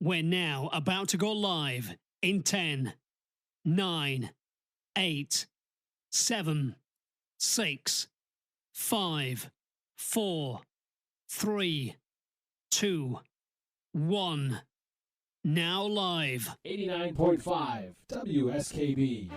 We're now about to go live in 10, 9, 8, 7, 6, 5, 4, 3, 2, 1. Now live. 89.5 WSKB.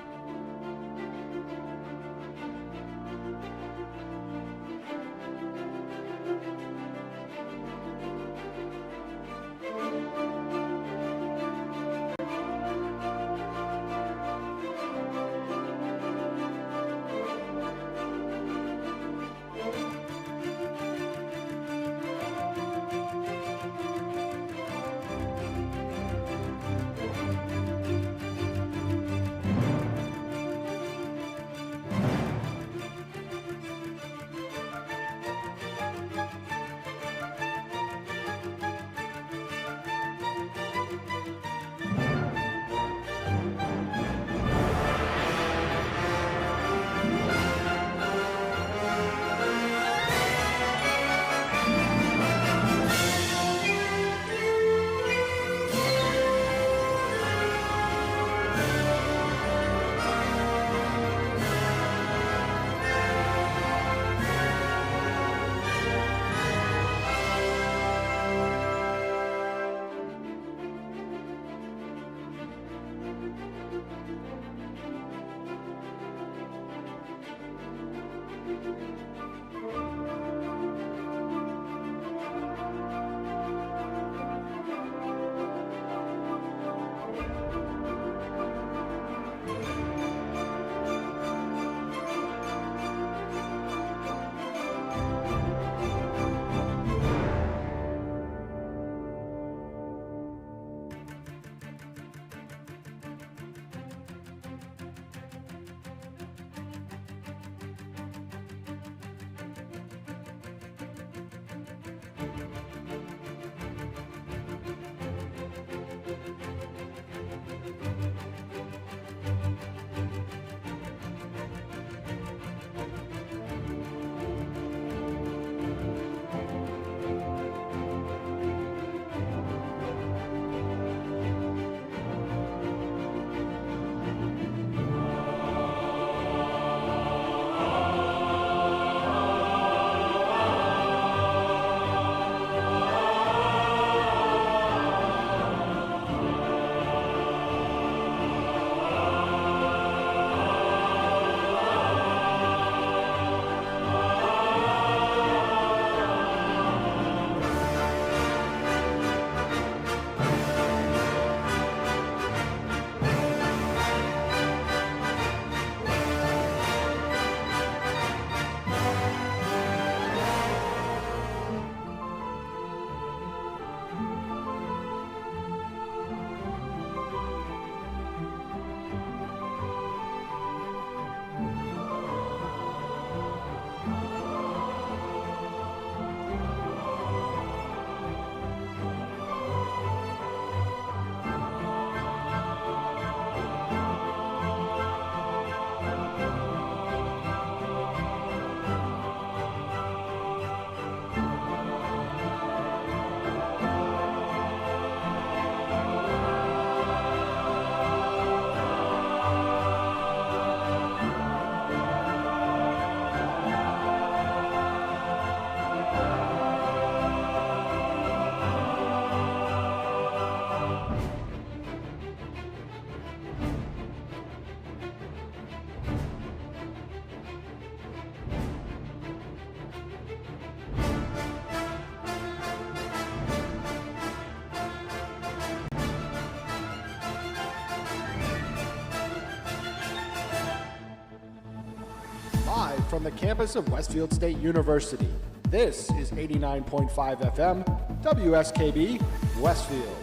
Live from the campus of Westfield State University, this is 89.5 FM, WSKB, Westfield.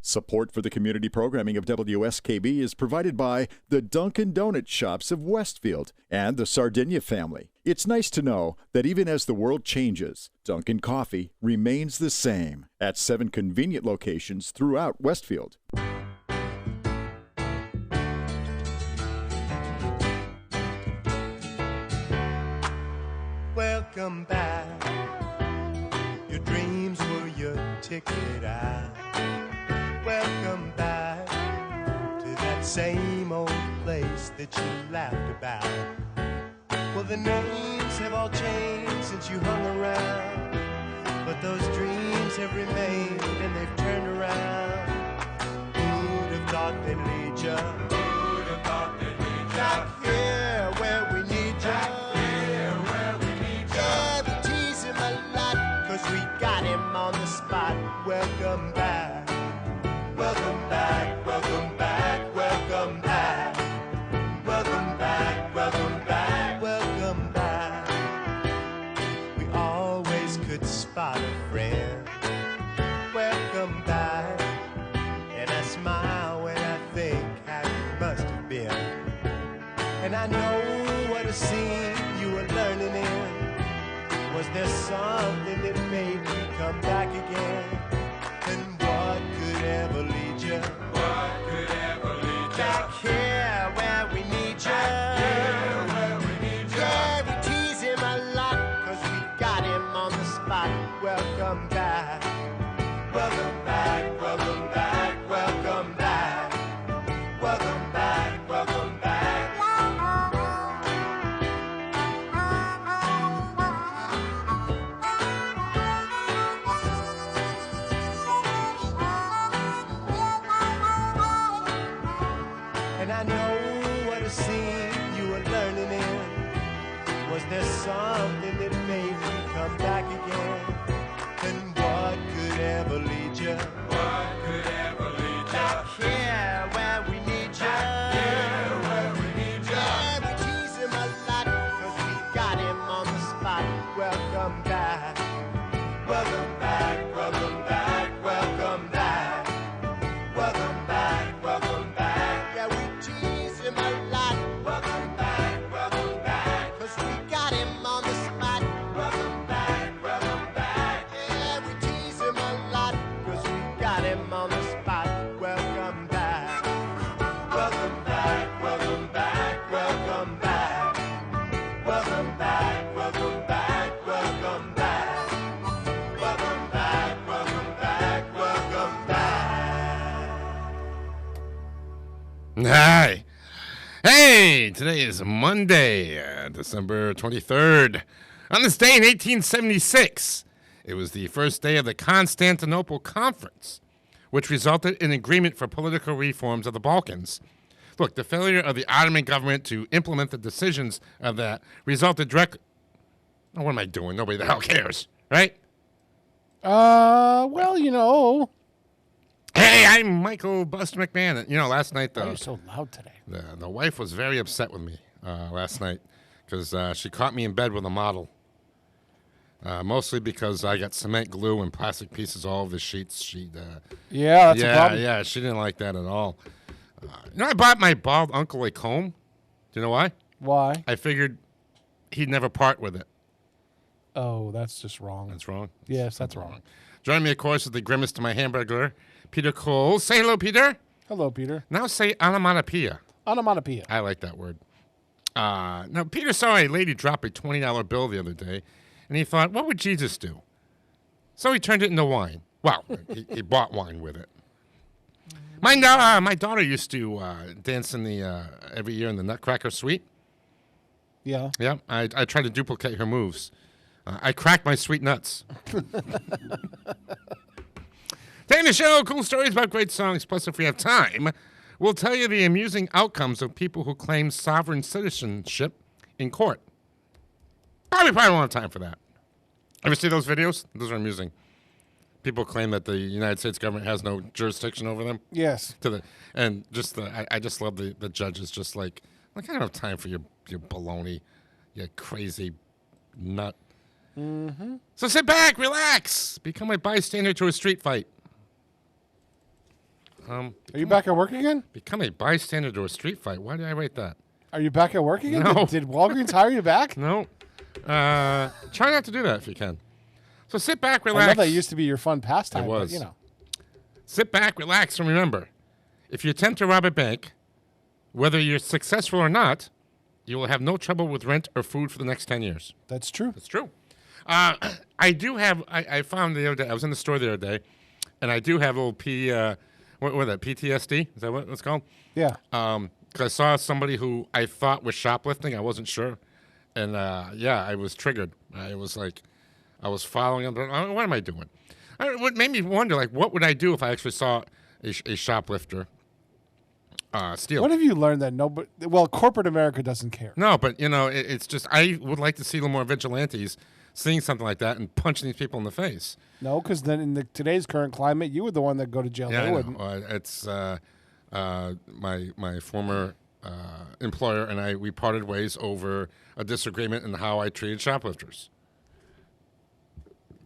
Support for the community programming of WSKB is provided by the Dunkin' Donut Shops of Westfield and the Sardinia family. It's nice to know that even as the world changes, Dunkin' Coffee remains the same at 7 convenient locations throughout Westfield. Welcome welcome back. Your dreams were your ticket out. Welcome back to that same old place that you laughed about. Well, the names have all changed since you hung around, but those dreams have remained and they've turned around. Who'd have thought they'd lead ya? Who'd have thought they'd lead ya? Back here where we need ya. Back here where we need ya. Yeah, we tease him a lot, 'cause we got him on the spot. Welcome back. Welcome back, welcome back, welcome back. Welcome back, welcome back, welcome back. We always could spot a friend. Welcome back. And I smile when I think how you must have been. And I know what a scene you were learning in. Was there something that made you come back again? And what could ever lead you? What could ever lead you? Back here where we need you. Back here where we need you. Yeah, we tease him a lot, 'cause we got him on the spot. Welcome back. Welcome back, welcome back, welcome back. Welcome back, welcome back. And I know what a scene you were learning in. Was there something that made you come back again? And what could ever lead you? What could ever lead you? Back here where we need you. Back here where we need you. Yeah, we tease him a lot, 'cause we got him on the spot. Welcome back. Welcome back, welcome back, welcome back. Welcome back, welcome back. Yeah, we tease him a lot. Welcome back, 'cause we got him on the spot. Welcome back, yeah, we tease him a lot, 'cause we got him on the spot. Welcome back, welcome back, welcome back, welcome back. Welcome back, welcome back, welcome back. Welcome back, welcome back, welcome back. Hi. Hey, today is Monday, December 23rd. On this day in 1876, it was the first day of the Constantinople Conference, which resulted in agreement for political reforms of the Balkans. Look, the failure of the Ottoman government to implement the decisions of that resulted directly... Oh, what am I doing? Nobody the hell cares, right? Well, you know. Hey, I'm Michael Buster McMahon. You know, last night, Why are though... you so loud today? The wife was very upset with me last night because she caught me in bed with a model. Mostly because I got cement glue and plastic pieces all over the sheets. Yeah, that's a problem. Yeah, she didn't like that at all. I bought my bald uncle a comb. Do you know why? Why? I figured he'd never part with it. Oh, that's just wrong. That's wrong? Yes, that's wrong. Joining me, of course, is the grimace to my hamburger, Peter Cole. Say hello, Peter. Hello, Peter. Now say onomatopoeia. Onomatopoeia. I like that word. Now, Peter saw a lady drop a $20 bill the other day, and he thought, what would Jesus do? So he turned it into wine. Well, he bought wine with it. My daughter used to dance in the every year in the Nutcracker Suite. Yeah. Yeah, I tried to duplicate her moves. I cracked my sweet nuts. Today in the show, cool stories about great songs. Plus, if we have time, we'll tell you the amusing outcomes of people who claim sovereign citizenship in court. Probably won't have time for that. Ever see those videos? Those are amusing. People claim that the United States government has no jurisdiction over them. Yes. I just love the judges just like I don't have time for your baloney, you crazy nut. Mm-hmm. So sit back, relax, become a bystander to a street fight. Are you back at work again? Become a bystander to a street fight. Why did I write that? Are you back at work again? No. Did Walgreens hire you back? No. Try not to do that if you can. So sit back, relax. I know that used to be your fun pastime. It was. But, you know. Sit back, relax, and remember, if you attempt to rob a bank, whether you're successful or not, you will have no trouble with rent or food for the next 10 years. That's true. That's true. I do have. I found the other day. I was in the store the other day, and I do have a little what that PTSD? Is that what it's called? Yeah. Because I saw somebody who I thought was shoplifting. I wasn't sure, and I was triggered. I was like, I was following him. What am I doing? What made me wonder, like, what would I do if I actually saw a shoplifter steal? What have you learned that nobody? Well, corporate America doesn't care. No, but it's just I would like to see a little more vigilantes seeing something like that and punching these people in the face. No, because then in today's current climate, you were the one that go to jail. Yeah, They I wouldn't. know. It's my former employer and I. We parted ways over a disagreement in how I treated shoplifters.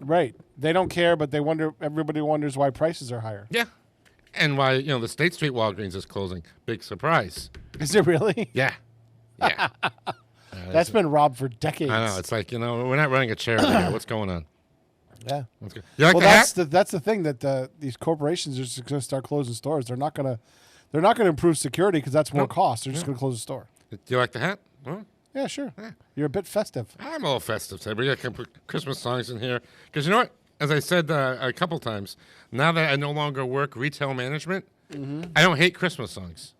Right. They don't care, but they wonder. Everybody wonders why prices are higher. Yeah, and why the State Street Walgreens is closing. Big surprise. Is it really? Yeah, yeah. That's been robbed for decades. I know. It's like we're not running a charity here. What's going on? Yeah. What's good? You like Well, the hat? that's the thing that these corporations are just going to start closing stores. They're not going to improve security because that's more cost. They're just going to close the store. Do you like the hat? Huh? Yeah, sure. You're a bit festive. I'm a little festive today. We got to put Christmas songs in here. Because you know what? As I said a couple times, now that I no longer work retail management, I don't hate Christmas songs.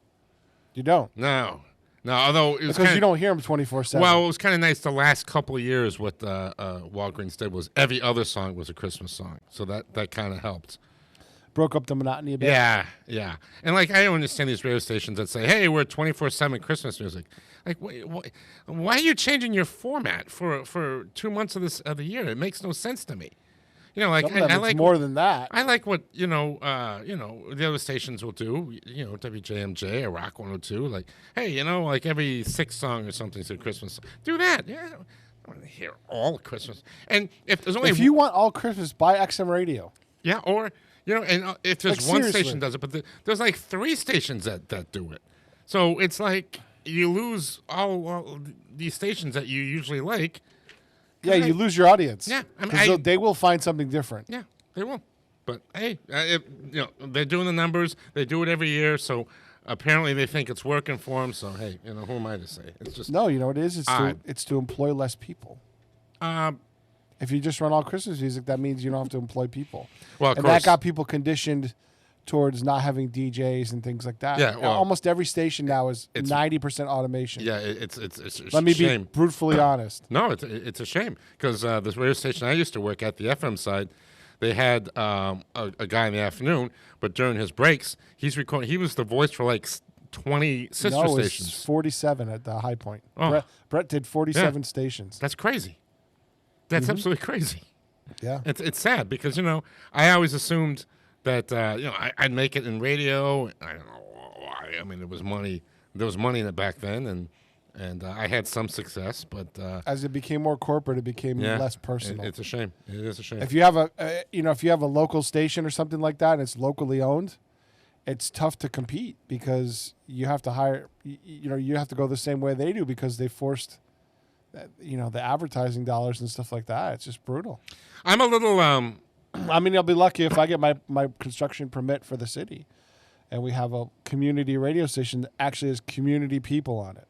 You don't. No. Although it was Because you don't hear them 24/7. Well, it was kind of nice the last couple of years. What Walgreens did was every other song was a Christmas song, so that kind of helped. Broke up the monotony a bit. Yeah. And like I don't understand these radio stations that say, "Hey, we're 24/7 Christmas music." Like, why are you changing your format for 2 months of the year? It makes no sense to me. Like Some of them, I it's like more than that. I like what the other stations will do. WJMJ or Rock 102. Like, hey, like every 6th song or something's a Christmas song. Do that. Yeah, I don't want to hear all Christmas. And if there's only If you want all Christmas, buy XM Radio. yeah, or and if there's Like, one seriously. station does it, but there's like 3 stations that do it. So it's like you lose all these stations that you usually like. Yeah, you lose your audience. Yeah, I mean, 'Cause they will find something different. Yeah, they will. But hey, they're doing the numbers. They do it every year, so apparently they think it's working for them. So hey, who am I to say? It's just No, you know what it is? odd. It's to employ less people. Uh, If you just run all Christmas music, that means you don't have to employ people. Well, of and course. that got people conditioned towards not having DJs and things like that. Yeah, well, almost every station now is it's- 90% automation. yeah, it's a Let me shame. be brutally honest. No, it's a shame because this radio station I used to work at, the FM side, they had a guy in the afternoon, but during his breaks, he's recording. He was the voice for like 20 sister No, stations. it's 47 at the high point. Oh. Brett did 47 stations. That's crazy. That's absolutely crazy. Yeah. It's sad because I always assumed that I'd make it in radio. I don't know why. I mean, there was money in it back then, and I had some success, but As it became more corporate, it became less personal. It's a shame. It is a shame. If you have if you have a local station or something like that, and it's locally owned, it's tough to compete because you have to hire. You have to go the same way they do because they forced, the advertising dollars and stuff like that. It's just brutal. I'm a little. I mean, I'll be lucky if I get my construction permit for the city, and we have a community radio station that actually has community people on it.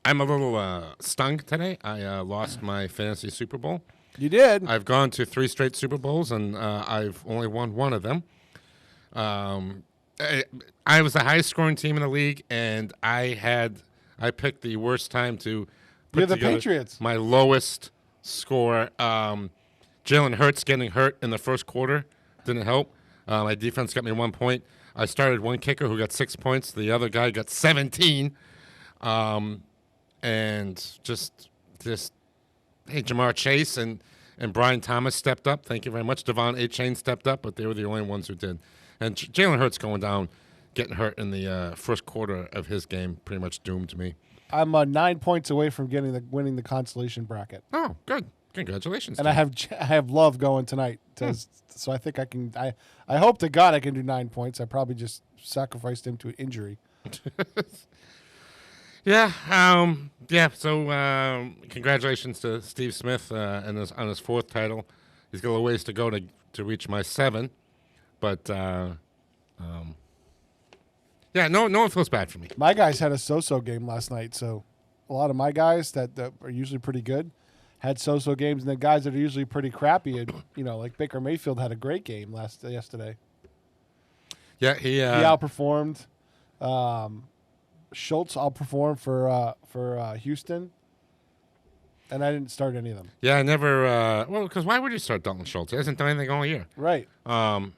I'm a little stung today. I lost my fantasy Super Bowl. You did. I've gone to 3 straight Super Bowls, and I've only won one of them. I was the highest scoring team in the league, and I picked the worst time to put You're the together Patriots. my lowest score. Jalen Hurts getting hurt in the first quarter didn't help. My defense got me 1 point. I started one kicker who got 6 points. The other guy got 17. And just hey, Jamar Chase and Brian Thomas stepped up. Thank you very much. Devon A. Chain stepped up, but they were the only ones who did. And Jalen Hurts going down, getting hurt in the first quarter of his game pretty much doomed me. I'm 9 points away from winning the consolation bracket, Oh, good. Congratulations. and to I you. have Love going tonight. So I think I can. I hope to God I can do 9 points. I probably just sacrificed him to an injury. Yeah. So congratulations to Steve Smith on his 4th title. He's got a little ways to go to reach my 7, but yeah, no one feels bad for me. My guys had a so-so game last night, so a lot of my guys that are usually pretty good had so-so games, and then guys that are usually pretty crappy, and, like Baker Mayfield had a great game yesterday. Yeah, he outperformed. Schultz outperformed for Houston, and I didn't start any of them. Yeah, I never. Because why would you start Dalton Schultz? He hasn't done anything all year. Right. I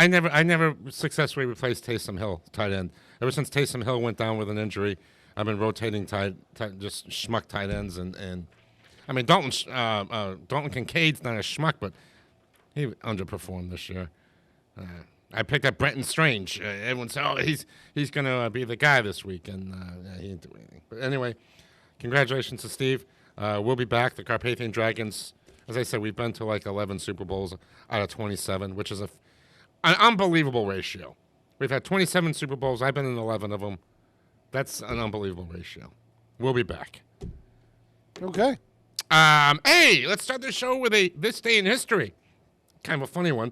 never successfully replaced Taysom Hill, tight end. Ever since Taysom Hill went down with an injury, I've been rotating just schmuck tight ends, and I mean Dalton Kincaid's not a schmuck, but he underperformed this year. I picked up Brenton Strange. Everyone said, "Oh, he's going to be the guy this week," and he didn't do anything. But anyway, congratulations to Steve. We'll be back. The Carpathian Dragons, as I said, we've been to like 11 Super Bowls out of 27, which is an unbelievable ratio. We've had 27 Super Bowls. I've been in 11 of them. That's an unbelievable ratio. We'll be back. Okay. Hey, let's start the show with This Day in History. Kind of a funny one.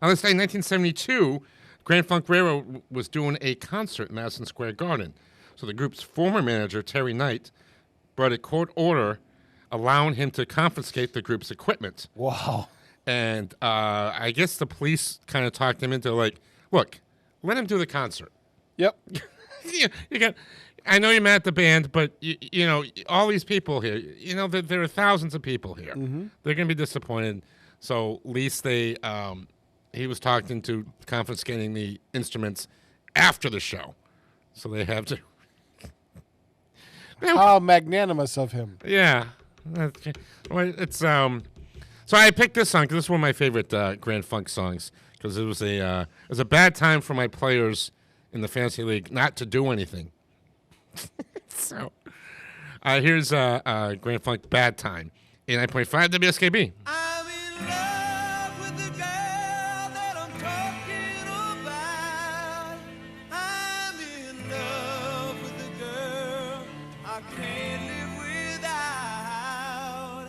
On this day in 1972, Grand Funk Railroad was doing a concert in Madison Square Garden. So the group's former manager, Terry Knight, brought a court order allowing him to confiscate the group's equipment. Wow. And I guess the police kind of talked him into like, look, let him do the concert. Yep. I know you're mad at the band, but you know all these people here. There are thousands of people here. Mm-hmm. They're gonna be disappointed. So at least he was talked into confiscating the instruments after the show. So they have to. How magnanimous of him. Yeah. It's So I picked this song because this is one of my favorite Grand Funk songs because it was a bad time for my players in the fantasy league not to do anything. So here's Grand Funk Bad Time, 89.5 WSKB. I'm in love with the girl that I'm talking about. I'm in love with the girl I can't live without.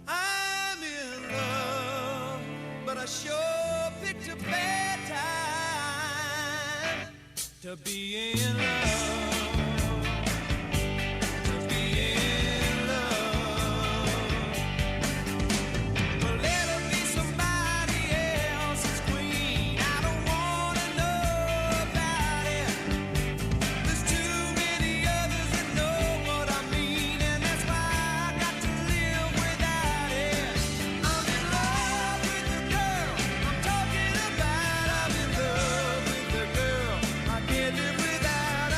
I'm in love, but I sure picked a bad time to be in love. Without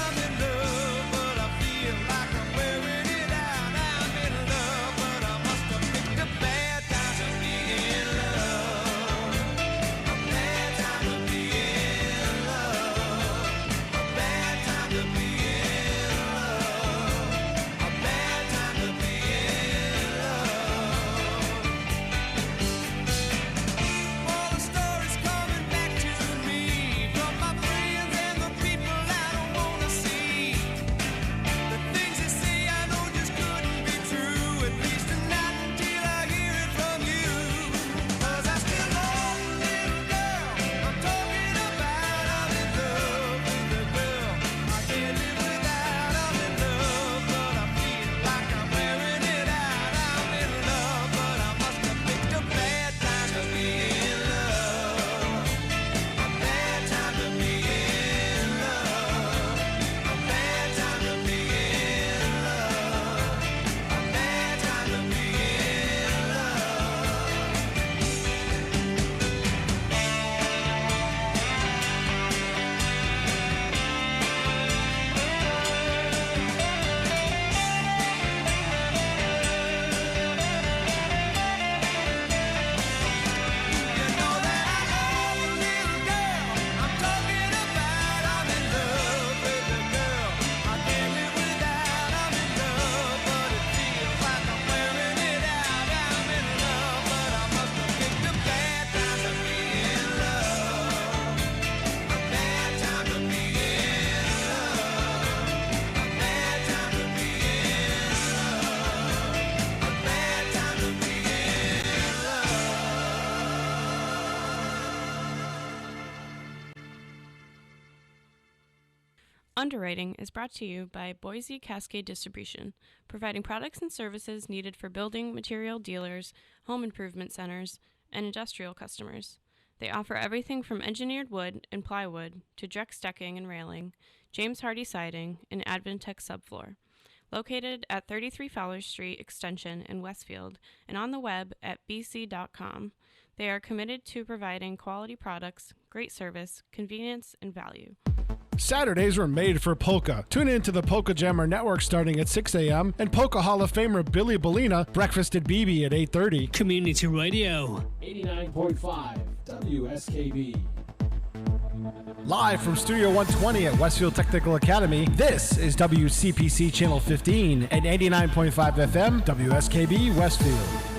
Underwriting is brought to you by Boise Cascade Distribution, providing products and services needed for building material dealers, home improvement centers, and industrial customers. They offer everything from engineered wood and plywood to Drex decking and railing, James Hardie siding, and Advantech subfloor. Located at 33 Fowler Street Extension in Westfield and on the web at bc.com, they are committed to providing quality products, great service, convenience, and value. Saturdays were made for polka. Tune in to the Polka Jammer Network starting at 6 a.m. and Polka Hall of Famer Billy Bellina, Breakfast at BB at 8:30. Community Radio. 89.5 WSKB. Live from Studio 120 at Westfield Technical Academy, this is WCPC Channel 15 at 89.5 FM, WSKB Westfield.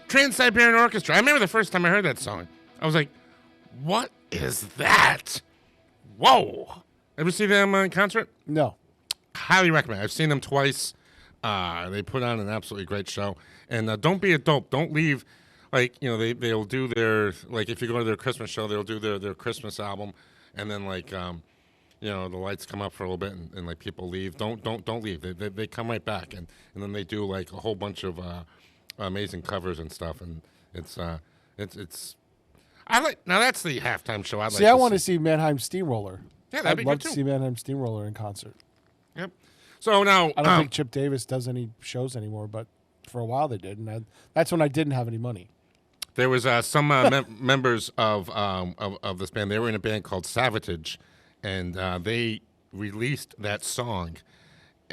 Trans-Siberian Orchestra. I remember the first time I heard that song. I was like, what is that? Whoa. Ever see them in concert? No. Highly recommend. I've seen them twice. They put on an absolutely great show. And don't be a dope. Don't leave. Like, you know, they'll do their, like, if you go to their Christmas show, they'll do their Christmas album. And then, like, you know, the lights come up for a little bit and like, people leave. Don't leave. They come right back. And then they do, like, a whole bunch of amazing covers and stuff. And it's I like, now that's the halftime show I'd like to see. I want to see Mannheim Steamroller. Yeah, that'd be good, I'd love too. to see Mannheim Steamroller in concert. Yep. So now I don't think Chip Davis does any shows anymore, but for a while they did, and that's when I didn't have any money. There was some members of this band. They were in a band called Savatage, and they released that song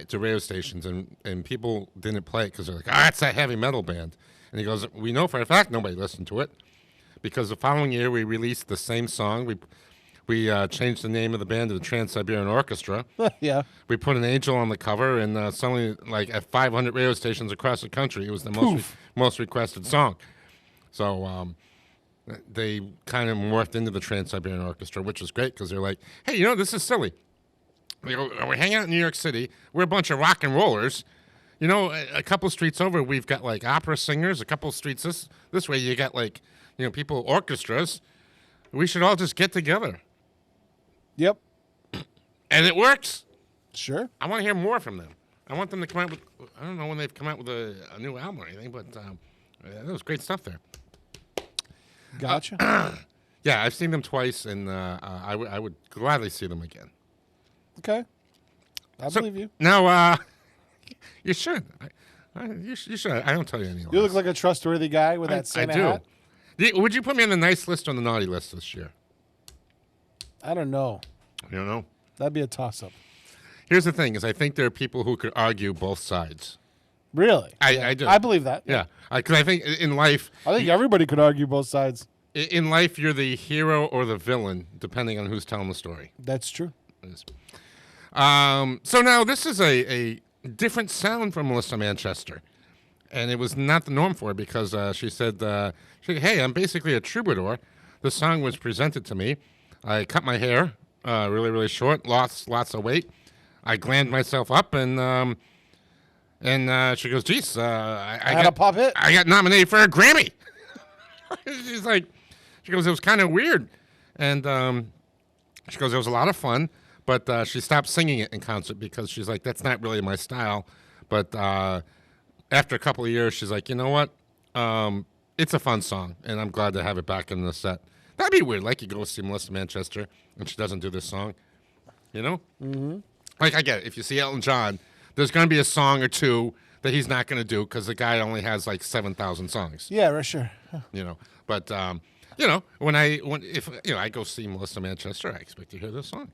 to radio stations, and people didn't play it because they're like, that's that heavy metal band. And he goes, we know for a fact nobody listened to it because the following year we released the same song. We changed the name of the band to the Trans-Siberian Orchestra. Yeah. We put an angel on the cover, and suddenly, like at 500 radio stations across the country, it was the most requested song. So they kind of morphed into the Trans-Siberian Orchestra, which was great because they're like, hey, this is silly. We're hanging out in New York City. We're a bunch of rock and rollers. A couple streets over, we've got like opera singers. A couple streets this way, you got like, people orchestras. We should all just get together. Yep. And it works. Sure. I want to hear more from them. I want them to come out with, I don't know when they've come out with a new album or anything, but that was great stuff there. Gotcha. Yeah, I've seen them twice, and I would gladly see them again. Okay. I believe you. Now, you should. You should. I don't tell you any lies. You look like a trustworthy guy with that Santa hat. Would you put me on the nice list or the naughty list this year? I don't know. You don't know? That'd be a toss-up. Here's the thing: is I think there are people who could argue both sides. Really? I do. I believe that. Yeah, because I think in life, I think everybody could argue both sides. In life, you're the hero or the villain, depending on who's telling the story. That's true. So now this is a different sound from Melissa Manchester, and it was not the norm for her because she said, "Hey, I'm basically a troubadour. The song was presented to me. I cut my hair really, really short, lost lots of weight. I glammed myself up, and she goes, geez, I had a pop hit. I got nominated for a Grammy." She's like, she goes, it was kind of weird, and she goes, it was a lot of fun. But she stopped singing it in concert because she's like, that's not really my style. But after a couple of years, she's like, you know what? It's a fun song, and I'm glad to have it back in the set. That'd be weird. Like you go see Melissa Manchester, and she doesn't do this song. Mm-hmm. Like I get it. If you see Elton John, there's going to be a song or two that he's not going to do because the guy only has like 7,000 songs. Yeah, right, sure. But when I go see Melissa Manchester, I expect to hear this song.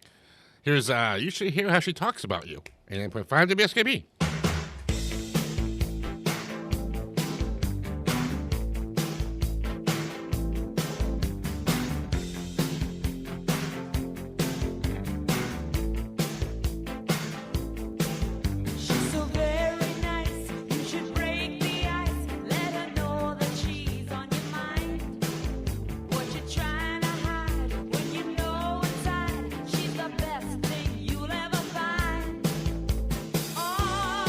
Here's, you should hear how she talks about you. 89.5 WSKB. She's the best thing you'll ever find. Oh,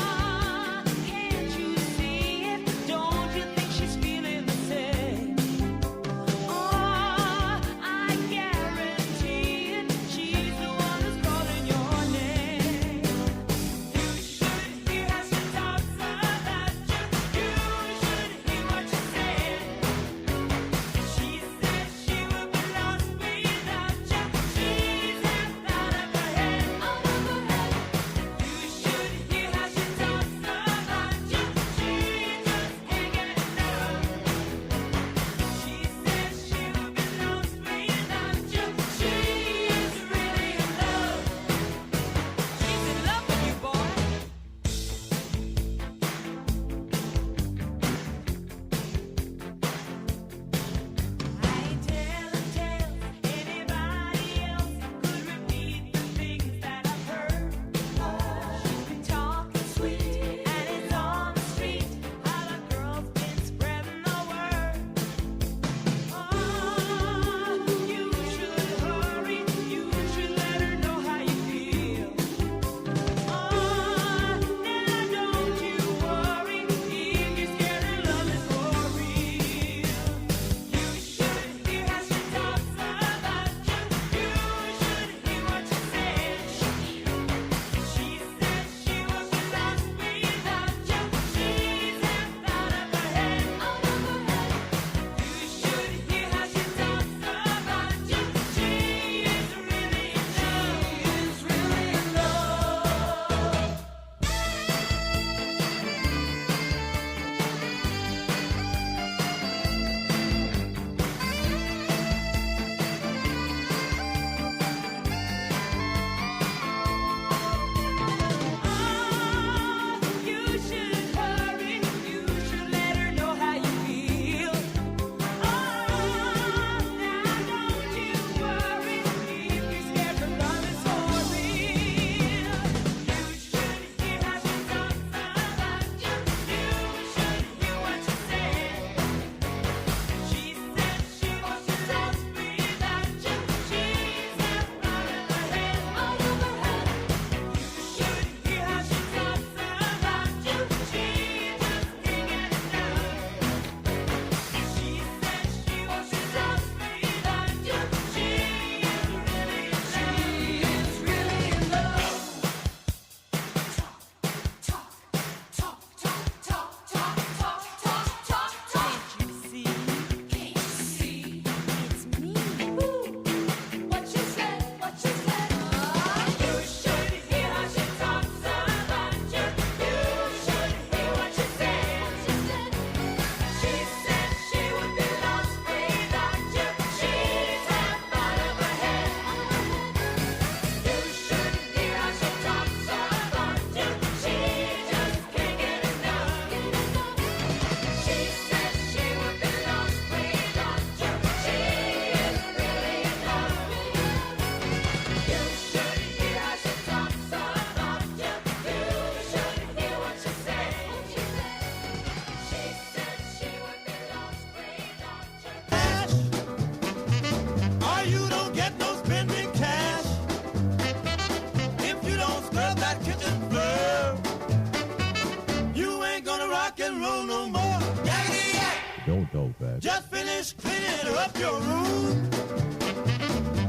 rock and roll no more. Yakety yak. Don't talk back. Just finished cleaning up your room.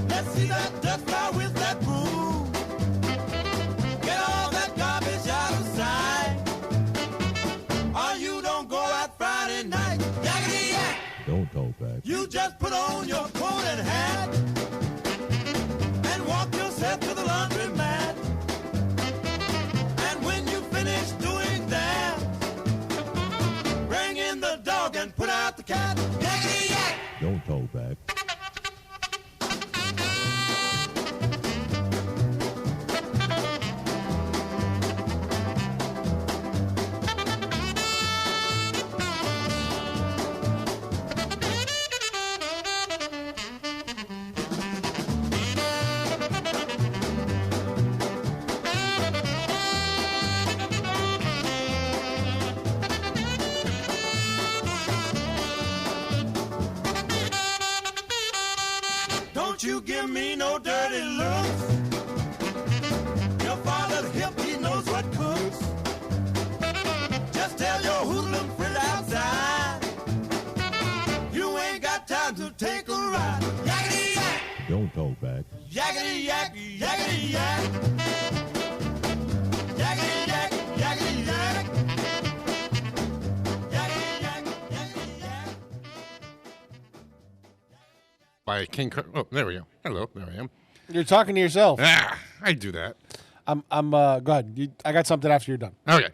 Let's see that dust fly with that broom. Get all that garbage out of sight. Or you don't go out Friday night. Yakety yak. Don't talk back. You just put on your coat and hat and walk yourself to the laundromat. And when you finish doing that, bring in the dog and put out the cat. Yakety yak. Don't talk back. Don't you give me no dirty looks. Your father's hip, he knows what cooks. Just tell your hoodlum friend outside you ain't got time to take a ride. Yakety yak. Don't talk back. Yakety yak, yakety yak. Yakety yak, yakety yak. Yakety yak, yakety yak. By King Curtis. Oh, there we go. Hello, there I am. You're talking to yourself. Ah, I do that. Go ahead. I got something after you're done. Okay.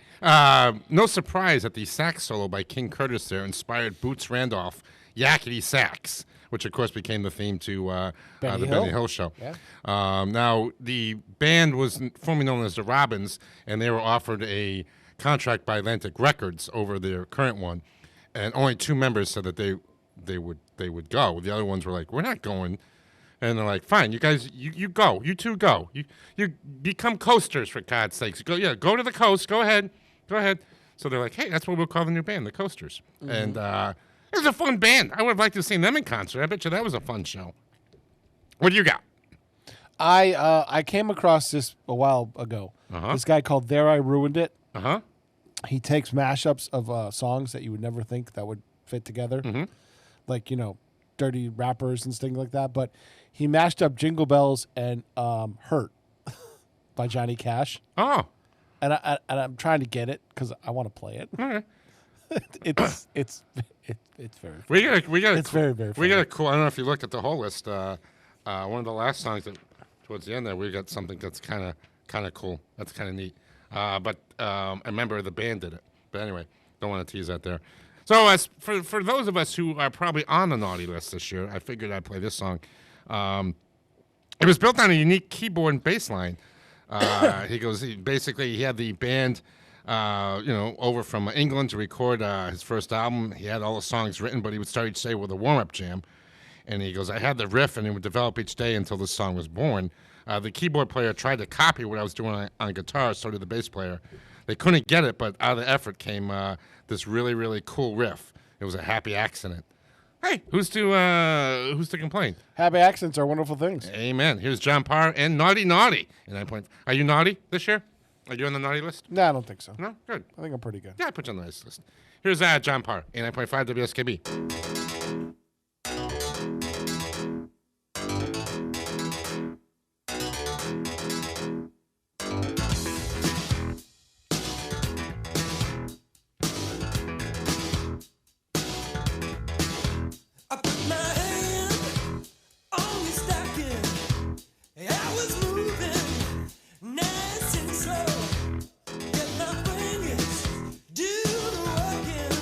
No surprise that the sax solo by King Curtis there inspired Boots Randolph, Yakety Sax, which of course became the theme to the Benny Benny Hill. Hill Show. Yeah. Now, the band was formerly known as the Robins, and they were offered a contract by Atlantic Records over their current one, and only 2 members said that they would go. The other ones were like, we're not going. And they're like, fine, you guys, you go. You two go. You become coasters, for God's sakes. Go to the coast. Go ahead. So they're like, hey, that's what we'll call the new band, the Coasters. Mm-hmm. And it was a fun band. I would have liked to have seen them in concert. I bet you that was a fun show. What do you got? I came across this a while ago. Uh-huh. This guy called There I Ruined It. Uh-huh. He takes mashups of songs that you would never think that would fit together. Mm-hmm. Like, dirty rappers and things like that. But he mashed up Jingle Bells and Hurt by Johnny Cash. Oh. And I'm trying to get it because I want to play it. All right. It's very We got It's very, very We got funny. a cool. I don't know if you looked at the whole list. One of the last songs that towards the end there, we got something that's kind of cool. That's kind of neat. But a member of the band did it. But anyway, don't want to tease that there. So as for those of us who are probably on the naughty list this year, I figured I'd play this song. It was built on a unique keyboard and bass line. He had the band, over from England to record his first album. He had all the songs written, but he would start each day with a warm-up jam. And he goes, I had the riff, and it would develop each day until the song was born. The keyboard player tried to copy what I was doing on guitar, so did the bass player. They couldn't get it, but out of the effort came this really, really cool riff. It was a happy accident. Hey, who's to complain? Happy accents are wonderful things. Amen. Here's John Parr and Naughty Naughty. Are you naughty this year? Are you on the naughty list? No, I don't think so. No? Good. I think I'm pretty good. Yeah, I put you on the nice list. Here's John Parr, 89.5 WSKB. I put my hand on the stocking. I was moving nice and slow. Get my fingers do the walking.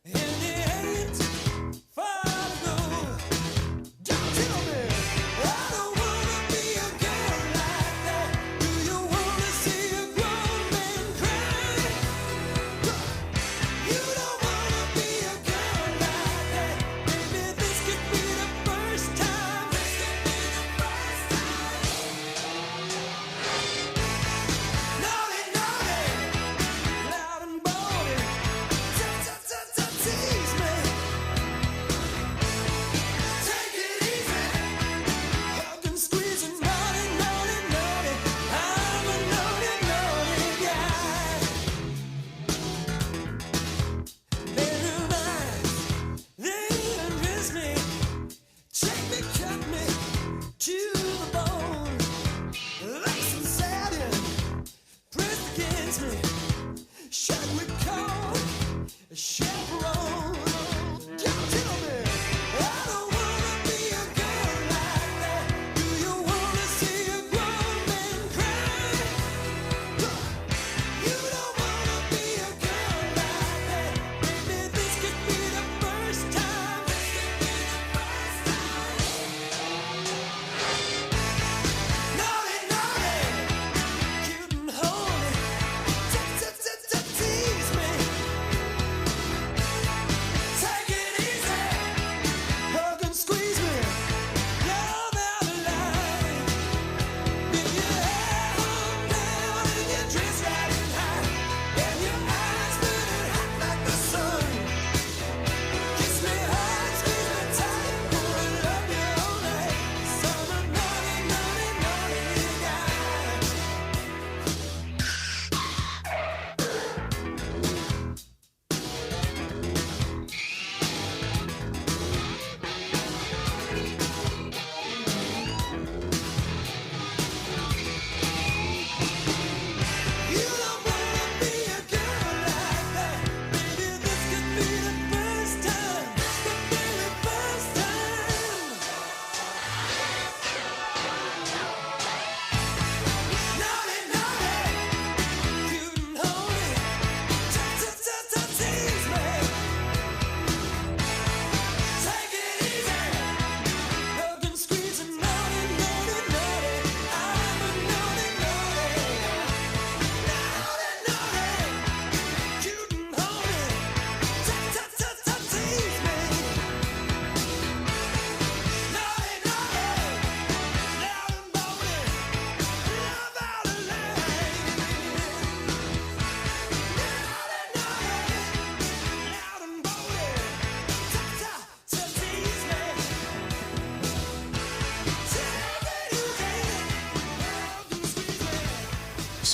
And it ain't far to go.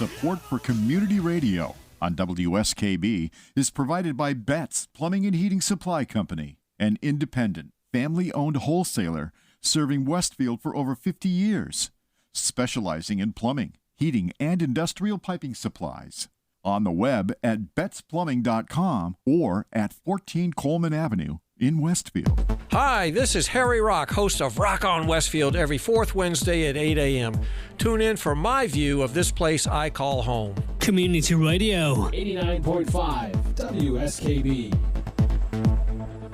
Support for community radio on WSKB is provided by Betts Plumbing and Heating Supply Company, an independent, family-owned wholesaler serving Westfield for over 50 years, specializing in plumbing, heating, and industrial piping supplies. On the web at bettsplumbing.com or at 14 Coleman Avenue in Westfield. Hi, this is Harry Rock, host of Rock on Westfield every fourth Wednesday at 8 a.m. Tune in for my view of this place I call home. Community Radio. 89.5 WSKB.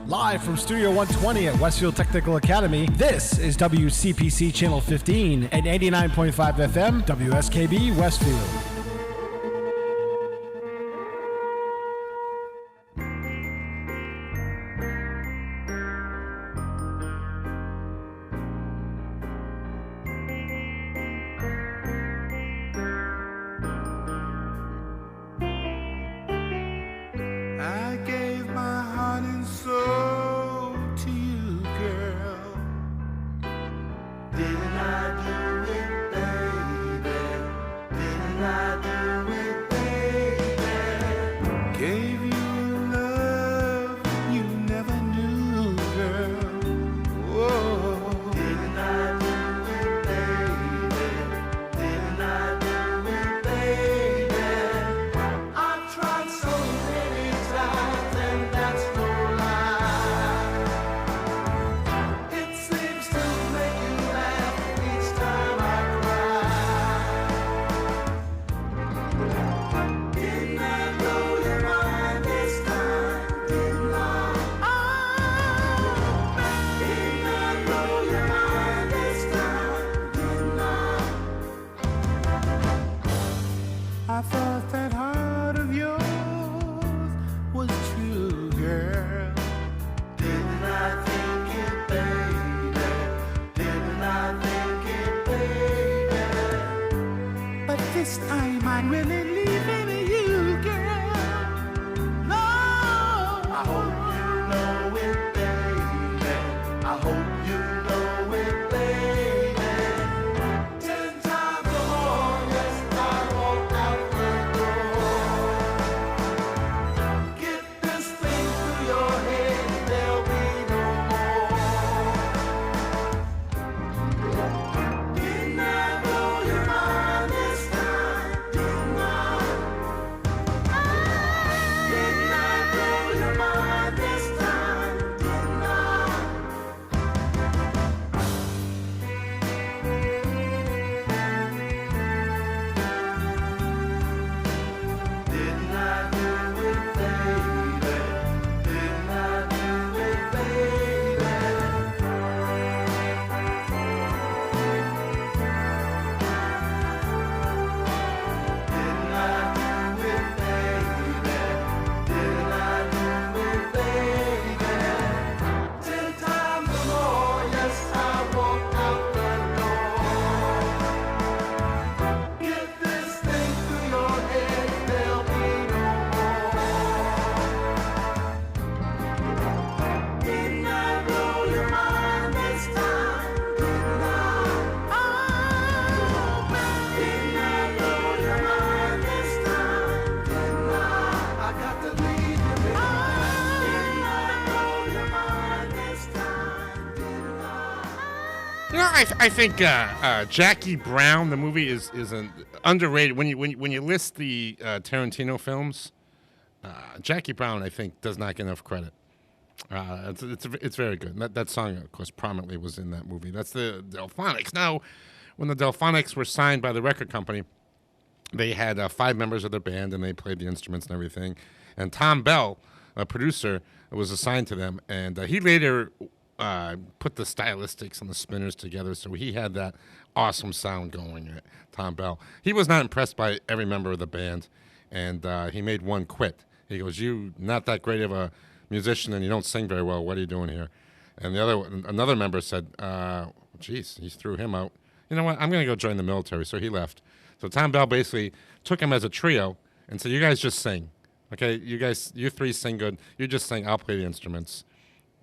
Live from Studio 120 at Westfield Technical Academy, this is WCPC Channel 15 at 89.5 FM, WSKB Westfield. I gave my heart and soul to you, girl. Didn't I do it, baby? Didn't I do it, baby? Gave you love you never knew, girl. Whoa. Didn't I do it, baby? Didn't I do it, baby? I've tried so many times, and that's no lie. It seems to make you laugh each time I cry. Didn't I blow your mind this time? Didn't I? Didn't I blow your mind this time? Didn't I thought that heart of yours was true, girl. Didn't I think it, baby? Didn't I think it, baby? But this time I'm really leaving you, girl. No, I hope you know it, baby. I hope you know it, baby. 10 times or more, yes, I walk out the door. Get this thing through your head, there'll be no more. Didn't I blow your mind this time? Didn't I? Didn't I blow your mind this time? Didn't I? Didn't I do it, baby? Didn't I do it, baby? Didn't I do it, baby? Didn't I do it, baby? 10 times or more, yes, I walked out the door. Get this thing through your head, there'll be no more. Didn't I blow your mind this time? Didn't I? Didn't I blow your mind this time? Didn't I? I got to leave you, baby. Didn't I blow your mind this time? Didn't I? You know, I think Jackie Brown, the movie, is an underrated. When you list the Tarantino films, Jackie Brown, I think, does not get enough credit. It's very good. That song, of course, prominently was in that movie. That's the Delphonics. Now, when the Delphonics were signed by the record company, they had 5 members of their band, and they played the instruments and everything. And Tom Bell, a producer, was assigned to them, and he later put the stylistics and the spinners together, so he had that awesome sound going. Tom Bell. He was not impressed by every member of the band, and he made one quit. He goes, "You not that great of a musician, and you don't sing very well. What are you doing here?" And another member said, "Geez," he threw him out. You know what? I'm going to go join the military. So he left. So Tom Bell basically took him as a trio and said, "You guys just sing, okay? You 3 sing good. You just sing. I'll play the instruments."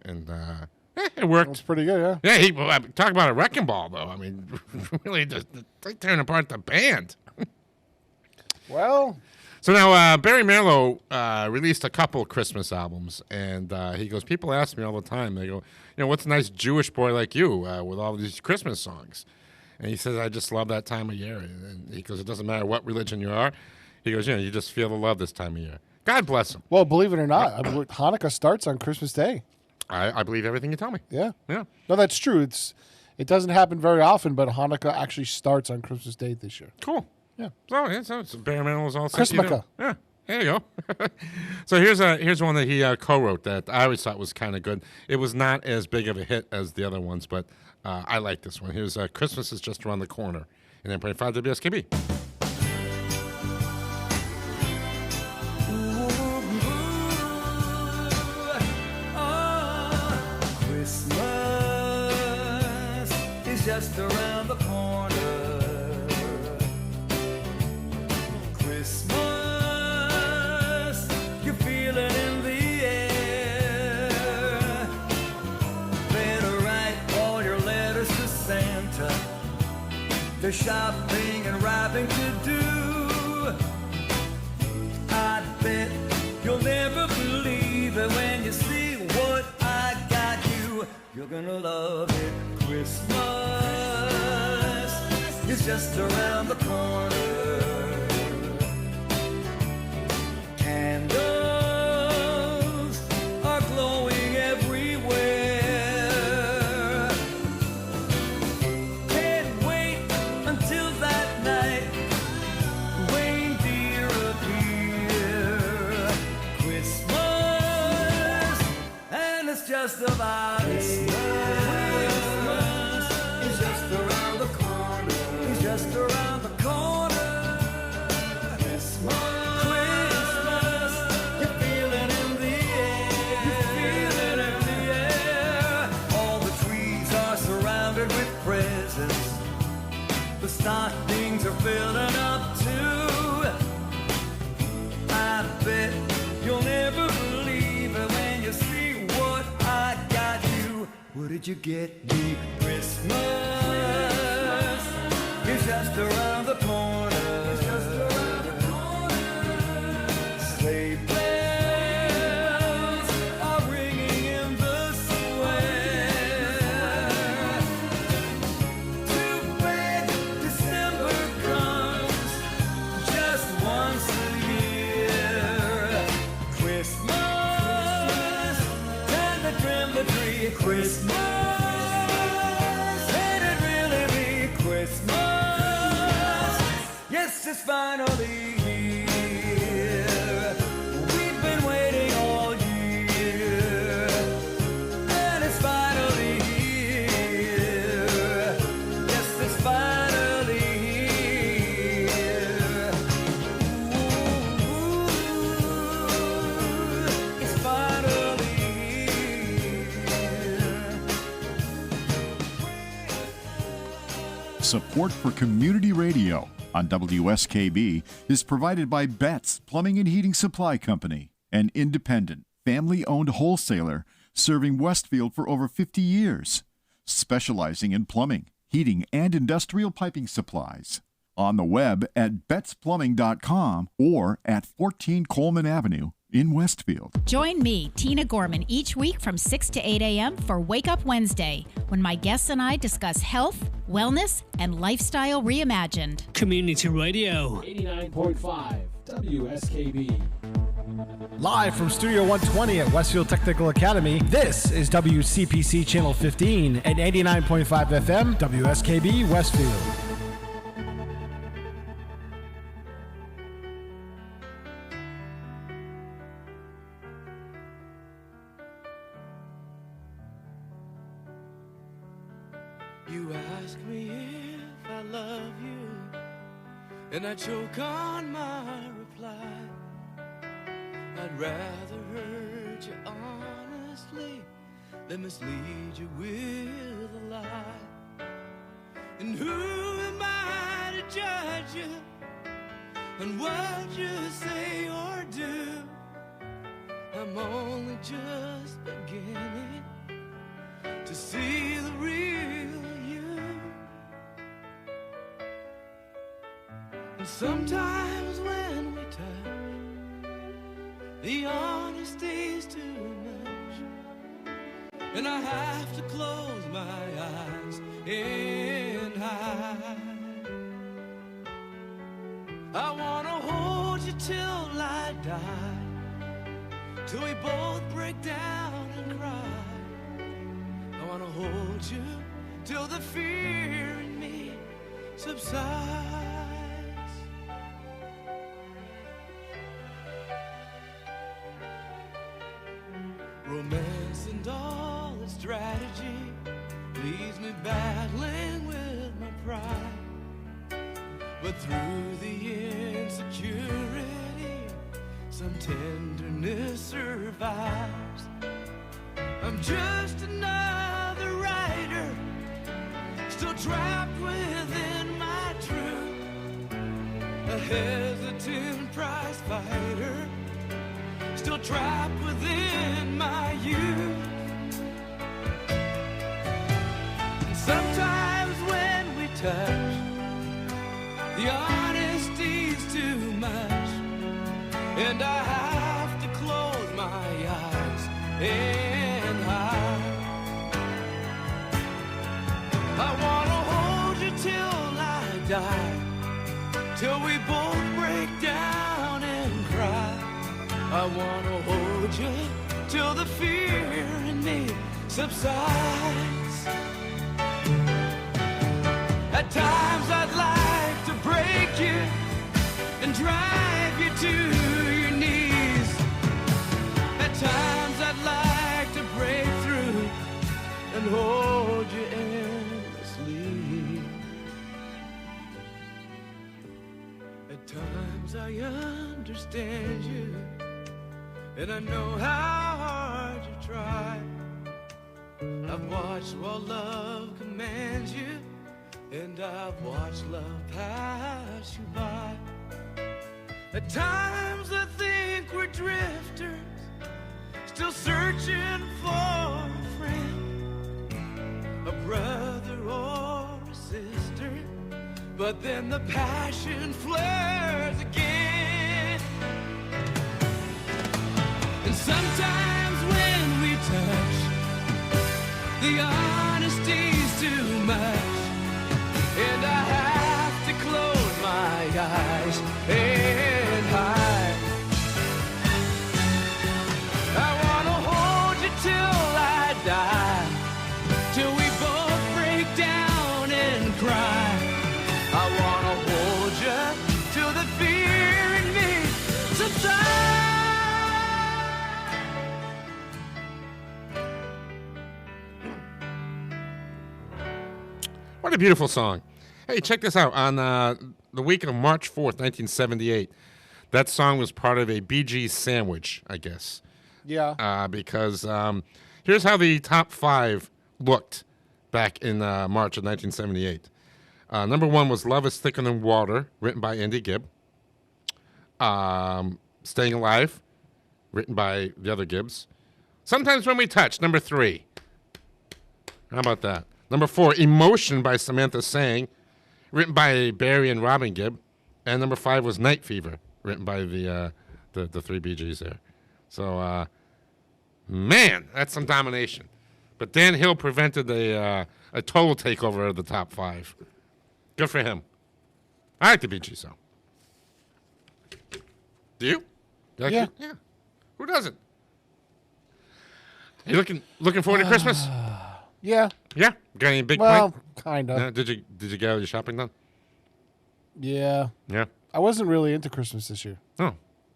And it worked. That's pretty good, yeah. Yeah, talk about a wrecking ball, though. I mean, really, just tearing apart the band. Well, So now Barry Manilow released a couple Christmas albums, and he goes, people ask me all the time, they go, what's a nice Jewish boy like you with all these Christmas songs? And he says, I just love that time of year. And he goes, it doesn't matter what religion you are. He goes, you just feel the love this time of year. God bless him. well, believe it or not, Hanukkah starts on Christmas Day. I believe everything you tell me. Yeah. Yeah. No, that's true. It doesn't happen very often, but Hanukkah actually starts on Christmas Day this year. Cool. Yeah. So it's Barry Manilow's all set. Christmaka. Yeah. There you go. So here's one that he co-wrote that I always thought was kind of good. It was not as big of a hit as the other ones, but I like this one. Here's Christmas is Just Around the Corner in 9.5 WSKB. Christmas is just around the corner. Christmas, you feel it in the air. Better write all your letters to Santa. There's shopping and wrapping to do. I bet you'll never believe it when you see what I got you. You're gonna love it. Christmas is just around the corner. Candles are glowing everywhere. Can't wait until that night. Reindeer appear. Christmas, and it's just about here. Christmas is just around the corner. It's just around the corner. Christmas. The stockings are filling up too. I bet you'll never believe it when you see what I got you. What did you get me? Christmas is just around the corner. It's just around the corner. Sleigh bells are ringing in the square. Too bad December comes just once a year. Christmas, time to trim the tree. Christmas, can it really be Christmas? Yes, it's finally here. We've been waiting all year, and it's finally here. Yes, it's finally here. Ooh, it's finally here. Support for community radio on WSKB is provided by Betts Plumbing and Heating Supply Company, an independent, family-owned wholesaler serving Westfield for over 50 years, specializing in plumbing, heating, and industrial piping supplies. On the web at bettsplumbing.com or at 14 Coleman Avenue in Westfield. Join me, Tina Gorman, each week from 6 to 8 a.m. for Wake Up Wednesday, when my guests and I discuss health, wellness, and lifestyle reimagined. Community Radio. 89.5 WSKB. Live from Studio 120 at Westfield Technical Academy, this is WCPC Channel 15 and 89.5 FM, WSKB Westfield. You ask me if I love you, and I choke on my reply. I'd rather hurt you honestly than mislead you with a lie. And who am I to judge you on what you say or do? I'm only just beginning to see the real you. And sometimes when The honesty's too much, and I have to close my eyes and hide. I wanna hold you till I die, till we both break down and cry. I wanna hold you till the fear in me subsides. Romance and all its strategy leaves me battling with my pride. But through the insecurity, some tenderness survives. I'm just another writer, still trapped within my truth. A hesitant prize fighter, still trapped within my youth. And sometimes when we touch, the honesty's too much, and I have to close my eyes and hide. I wanna hold you till I die, till we both break down and cry. I wanna hold you till the fear in me subsides. At times I'd like to break you and drive you to your knees. At times I'd like to break through and hold you endlessly. At times I understand you, and I know how hard you try. I've watched while love commands you, and I've watched love pass you by. At times I think we're drifters, still searching for a friend, a brother or a sister. But then the passion flares again. And sometimes when we touch, the honesty's too much, and I have to close my eyes and hide. I wanna hold you till I die, till we both break down and cry. I wanna hold you till the fear in me subsides. What a beautiful song. Hey, check this out. On the week of March 4th, 1978, that song was part of a Bee Gees sandwich, I guess. Yeah. Because here's how the top 5 looked back in March of 1978. Number 1 was Love is Thicker Than Water, written by Andy Gibb. Staying Alive, written by the other Gibbs. Sometimes When We Touch, number 3. How about that? Number 4, Emotion by Samantha Sang, written by Barry and Robin Gibb. And number 5 was Night Fever, written by the 3 Bee Gees there. So, man, that's some domination. But Dan Hill prevented a total takeover of the top 5. Good for him. I like the Bee Gees, though. Do you? You like Yeah. it? Yeah. Who doesn't? You looking forward to Christmas? Yeah. Yeah. Got any big Well, plan? kind of. Yeah, did you get all your shopping done? Yeah. Yeah. I wasn't really into Christmas this year. Oh,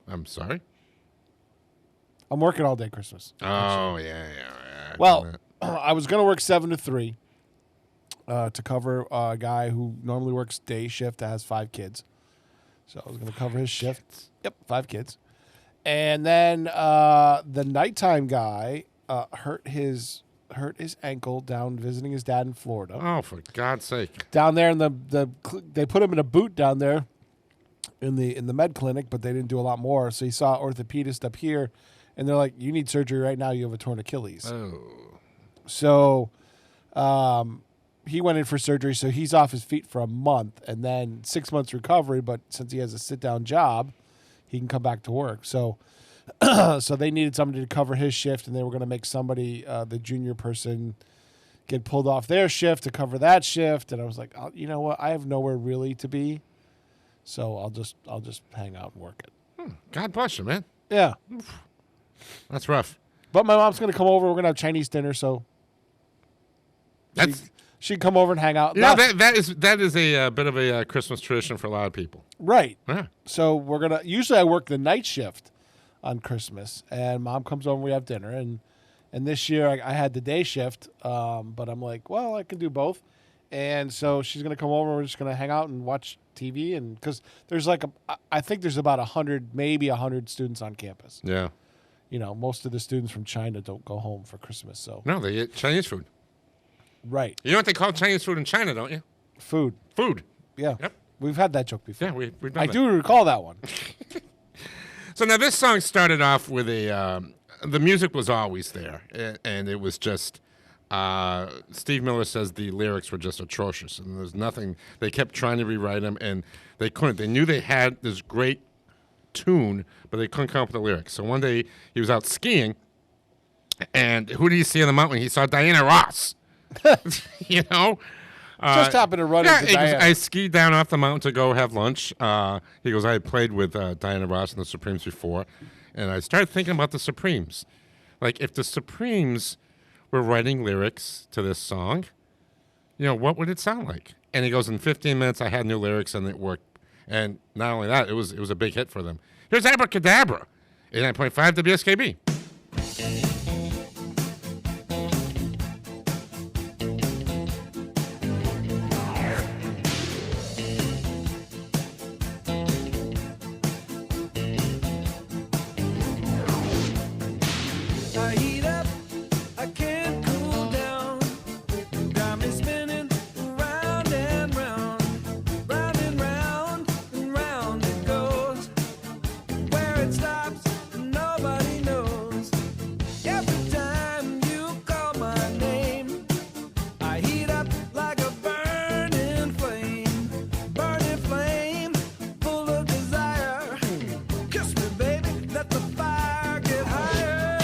I'm sorry. I'm working all day Christmas. Oh, yeah. Well, I was going to work 7 to 3 to cover a guy who normally works day shift that has 5 kids. So I was going to cover his shift. Yep, 5 kids. And then the nighttime guy hurt his ankle down visiting his dad in Florida. Oh, for God's sake! Down there in they put him in a boot down there in the med clinic, but they didn't do a lot more. So he saw orthopedist up here, and they're like, "You need surgery right now. You have a torn Achilles." Oh. So he went in for surgery. So he's off his feet for a month, and then 6 months recovery. But since he has a sit down job, he can come back to work. So So they needed somebody to cover his shift, and they were going to make somebody, the junior person, get pulled off their shift to cover that shift. And I was like, you know what? I have nowhere really to be, so I'll just hang out and work it. God bless you, man. Yeah. That's rough. But my mom's going to come over. We're going to have Chinese dinner, so she'd come over and hang out. Yeah, that is a bit of a Christmas tradition for a lot of people. Right. Yeah. So we're going to, usually I work the night shift on Christmas, and Mom comes over and we have dinner. And this year I had the day shift, but I'm like, well, I can do both. And so she's going to come over. We're just going to hang out and watch TV. And because there's I think there's about 100, maybe 100 students on campus. Yeah. You know, most of the students from China don't go home for Christmas. So No, they eat Chinese food. Right. You know what they call Chinese food in China, don't you? Food. Yeah. Yep. We've had that joke before. Yeah, we've done I that. do recall that one. So now this song started off with the music was always there, and it was just, Steve Miller says the lyrics were just atrocious, and there's nothing, they kept trying to rewrite them, and they couldn't. They knew they had this great tune, but they couldn't come up with the lyrics. So one day he was out skiing, and who did he see on the mountain? He saw Diana Ross. You know? Just happened to run into Diana. I skied down off the mountain to go have lunch. He goes, I had played with Diana Ross and the Supremes before, and I started thinking about the Supremes. Like, if the Supremes were writing lyrics to this song, you know, what would it sound like? And he goes, in 15 minutes, I had new lyrics, and it worked. And not only that, it was a big hit for them. Here's Abracadabra, 89.5 WSKB. I heat up, I can't cool down. Got me spinning round and round, round and round and round it goes. Where it stops, nobody knows. Every time you call my name, I heat up like a burning flame, full of desire. Kiss me, baby, let the fire get higher.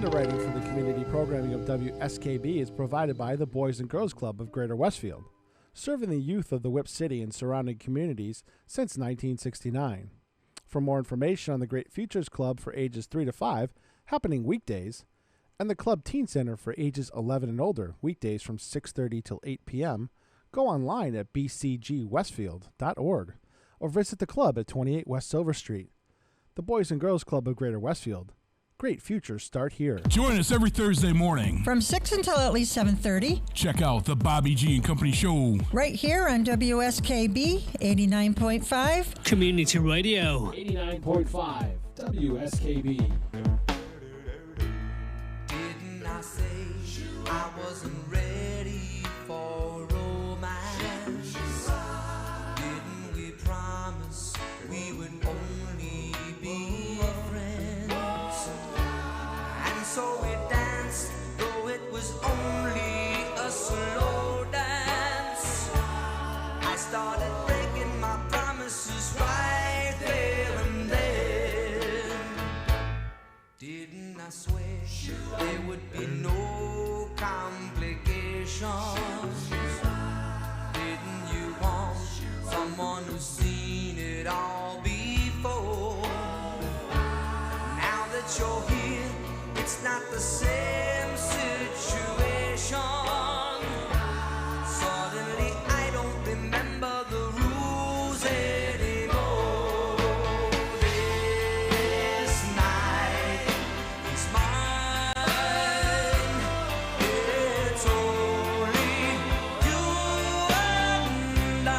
Underwriting for the community programming of WSKB is provided by the Boys and Girls Club of Greater Westfield, serving the youth of the Whip City and surrounding communities since 1969. For more information on the Great Futures Club for ages 3 to 5, happening weekdays, and the Club Teen Center for ages 11 and older, weekdays from 6:30 till 8 p.m., go online at bcgwestfield.org or visit the club at 28 West Silver Street. The Boys and Girls Club of Greater Westfield. Great futures start here. Join us every Thursday morning from 6 until at least 7:30. Check out the Bobby G and Company Show right here on WSKB 89.5 Community Radio. 89.5 WSKB. Didn't I say I wasn't ready for romance? Didn't we promise we would only be friends? And so we danced, though it was only a slow dance. I started breaking my promises right there and then. Didn't I swear there would be no complications? Didn't you want someone who's seen it all before? Now that you're here, it's not the same situation. Suddenly I don't remember the rules anymore. This night is mine. It's only you and I.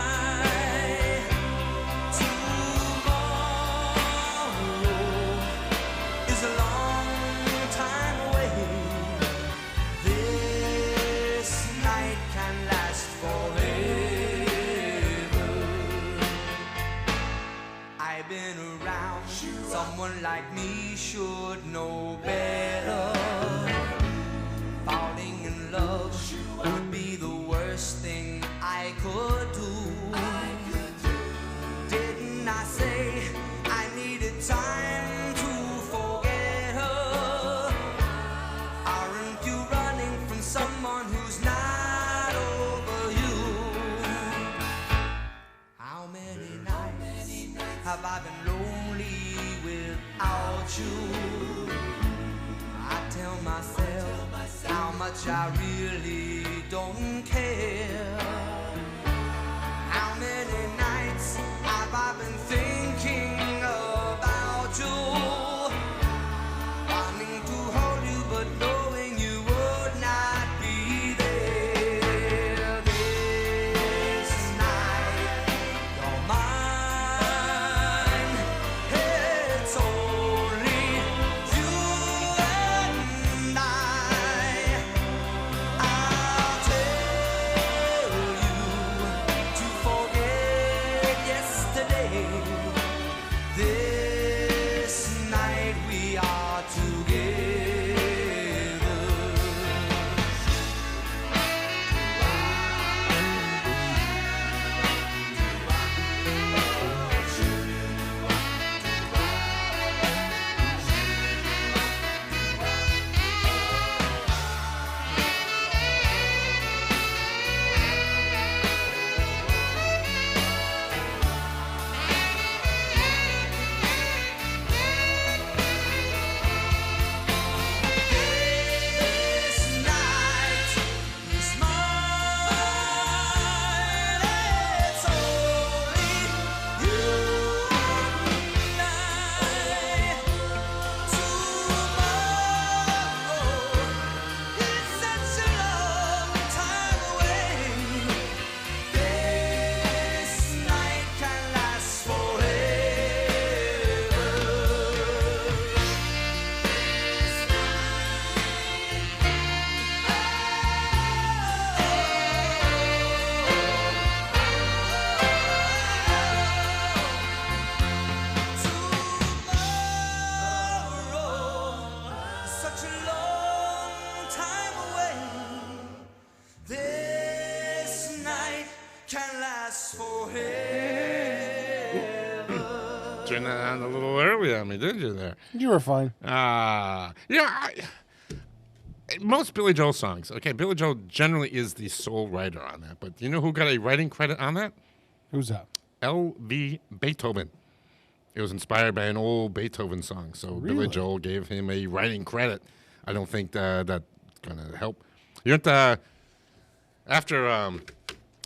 Tomorrow is a long time away. This night can last forever. I've been around, someone like me should know better. Falling in love would be the worst thing I could do. Didn't I say I needed time to forget her? Aren't you running from someone who's not over you? How many nights have I been lonely without you? I tell myself how much I really don't care. How many nights have I been thinking about you? Wanting to hold you but knowing you would not be there. This night you're mine. It's only you and I. I'll tell you to forget yesterday. This night we are together. This night is mine. It's only you and I. Tomorrow is such a long time away. This night can last such a long time away. This night can last forever. Turned that on a little early on me, did you there? You were fine. You know, most Billy Joel songs. Okay, Billy Joel generally is the sole writer on that. But you know who got a writing credit on that? Who's that? L.V. Beethoven. It was inspired by an old Beethoven song. So Really? Billy Joel gave him a writing credit. I don't think that's going to help. You know, after,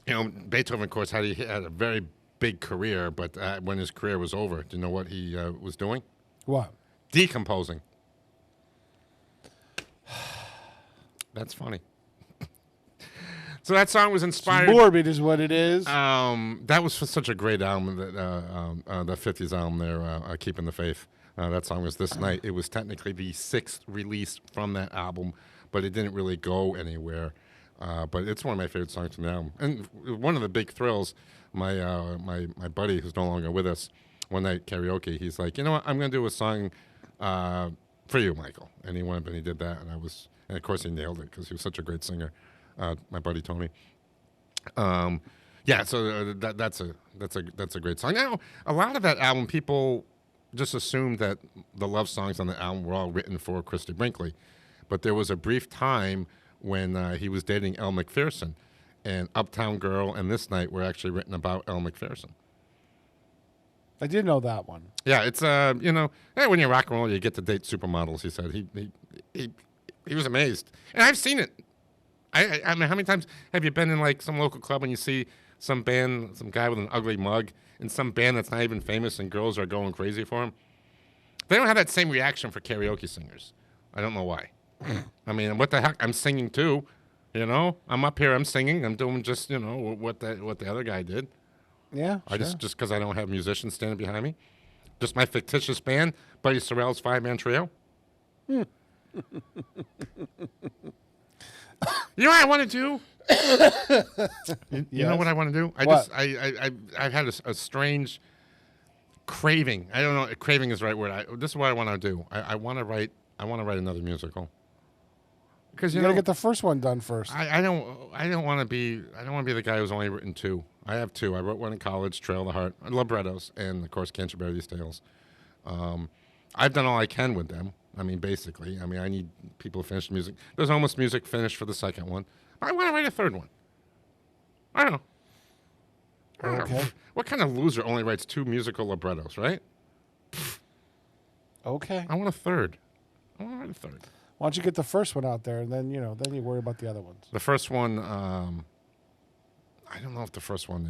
Beethoven, of course, had a very big career. But when his career was over, do you know what he was doing? What? Decomposing. That's funny. So that song was inspired. It's morbid is what it is. That was such a great album, the 50s album there, Keeping the Faith. That song was This Night. It was technically the 6th release from that album, but it didn't really go anywhere. But it's one of my favorite songs from the album. And one of the big thrills, my buddy who's no longer with us, one night karaoke, he's like, you know what, I'm going to do a song for you, Michael. And he went up and he did that, and of course he nailed it because he was such a great singer. My buddy Tony. So that's a great song. Now, a lot of that album, people just assumed that the love songs on the album were all written for Christy Brinkley, but there was a brief time when he was dating Elle Macpherson, and Uptown Girl and This Night were actually written about Elle Macpherson. I did know that one. Yeah, it's hey, when you're rock and roll, you get to date supermodels. He said he was amazed, and I've seen it. I mean, how many times have you been in like some local club and you see some band, some guy with an ugly mug in some band that's not even famous and girls are going crazy for him? They don't have that same reaction for karaoke singers. I don't know why. I mean, what the heck? I'm singing too, I'm up here, I'm singing, I'm doing just, what the other guy did. Yeah, I just because I don't have musicians standing behind me. Just my fictitious band, Buddy Sorrell's 5-man trio. You know what I want to do? You know what I want to do? I've had a strange craving. I don't know. Craving is the right word. This is what I want to do. I want to write another musical. Because you gotta get the first one done first. I don't want to be the guy who's only written 2. I have 2. I wrote one in college, Trail of the Heart, Librettos, and of course Canterbury Tales. I've done all I can with them. I mean, basically. I mean, I need people to finish the music. There's almost music finished for the second one. I want to write a third one. I don't know. Okay. What kind of loser only writes 2 musical librettos, right? Okay. I want a third. I want to write a third. Why don't you get the first one out there, and then you worry about the other ones. The first one, I don't know if the first one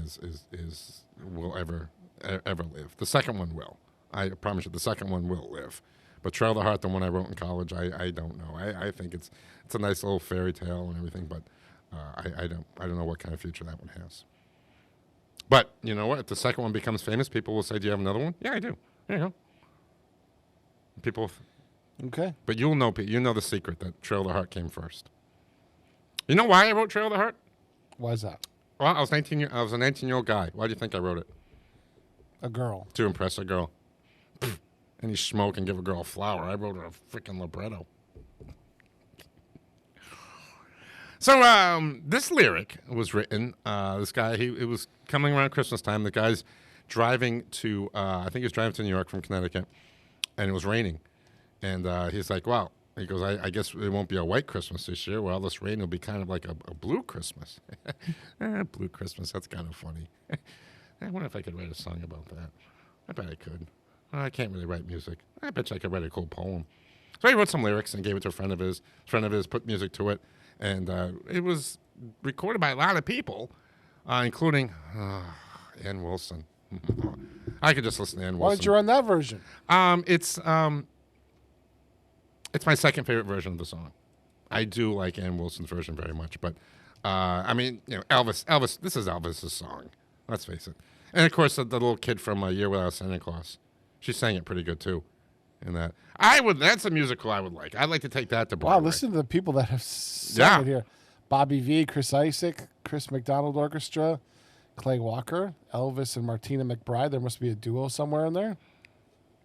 will ever live. The second one will. I promise you, the second one will live. But Trail of the Heart, the one I wrote in college, I don't know. I think it's a nice little fairy tale and everything, but I don't know what kind of future that one has. But you know what? If the second one becomes famous, people will say, "Do you have another one?" Yeah, I do. There you go. People. Okay. But you know the secret that Trail of the Heart came first. You know why I wrote Trail of the Heart? Why is that? Well, I was a 19-year-old guy. Why do you think I wrote it? A girl. To impress a girl. Any smoke and give a girl a flower. I wrote her a freaking libretto. So this lyric was written. This guy, it was coming around Christmas time. The guy's driving to, I think he was driving to New York from Connecticut, and it was raining. And he's like, well, he goes, I guess it won't be a white Christmas this year. Well, this rain will be kind of like a blue Christmas. Blue Christmas, that's kind of funny. I wonder if I could write a song about that. I bet I could. Well, I can't really write music. I bet you I could write a cool poem. So he wrote some lyrics and gave it to a friend of his. A friend of his put music to it. And it was recorded by a lot of people, including Ann Wilson. I could just listen to Ann Wilson. Why don't you run that version? It's my second favorite version of the song. I do like Ann Wilson's version very much, but I mean, Elvis. This is Elvis's song. Let's face it. And of course, the little kid from A Year Without Santa Claus. She sang it pretty good too. In that, that's a musical I would like. I'd like to take that to Broadway. Wow, listen to the people that have sung it here: Bobby V, Chris Isaak, Chris McDonald Orchestra, Clay Walker, Elvis, and Martina McBride. There must be a duo somewhere in there.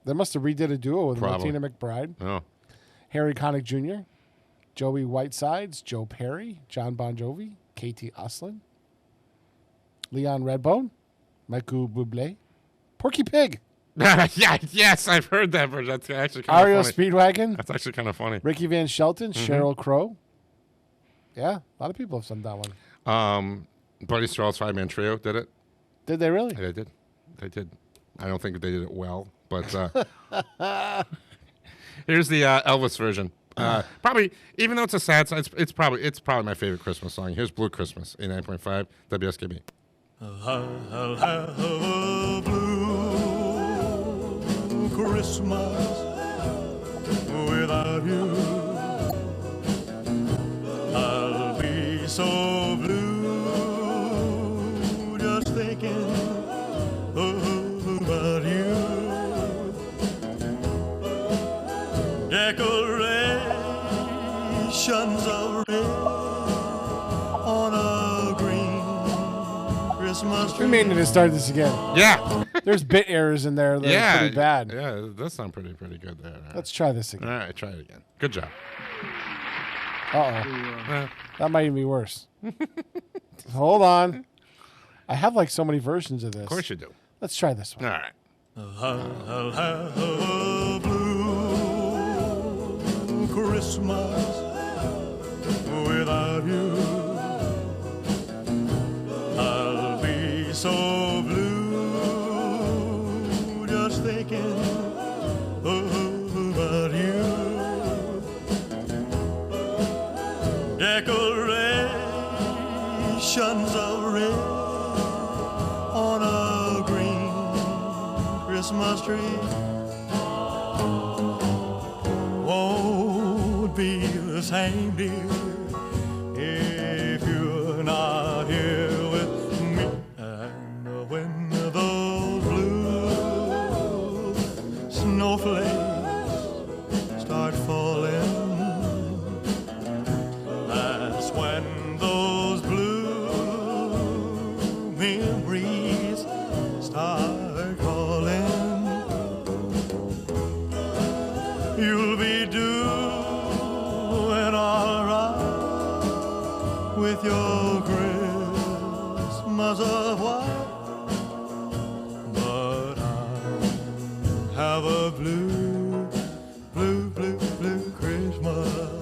They must have redid a duo with Martina McBride. Oh. Harry Connick Jr., Joey Whitesides, Joe Perry, John Bon Jovi, Katie Oslin, Leon Redbone, Michael Bublé, Porky Pig. Yes, I've heard that version. That's actually kind of Ario funny. Speedwagon. That's actually kind of funny. Ricky Van Shelton, Sheryl Crow, Yeah, a lot of people have sung that one. Buddy Strahl's 5-man trio did it. Did they really? Yeah, they did. They did. I don't think they did it well, but here's the Elvis version. Probably, even though it's a sad song, it's probably my favorite Christmas song. Here's Blue Christmas, 89.5 WSKB. I'll have a blue Christmas without you. I'll be so blue just thinking about you. Decorations of red on a green Christmas tree. We may need to start this again. Yeah. There's bit errors in there that are pretty bad. Yeah, it does sound pretty good there. Let's try this again. All right, try it again. Good job. Uh-oh. That might even be worse. Hold on. I have like so many versions of this. Of course you do. Let's try this one. All right. I'll have a blue Christmas without you. I'll be so blue just thinking about you. Decorations of red on a green Christmas tree won't be the same, dear, if you're not here with me. And when those blue snowflakes start falling, that's when those blue memories start calling. You'll be doing all right with your Christmas of white, but I have a blue, blue, blue, blue Christmas.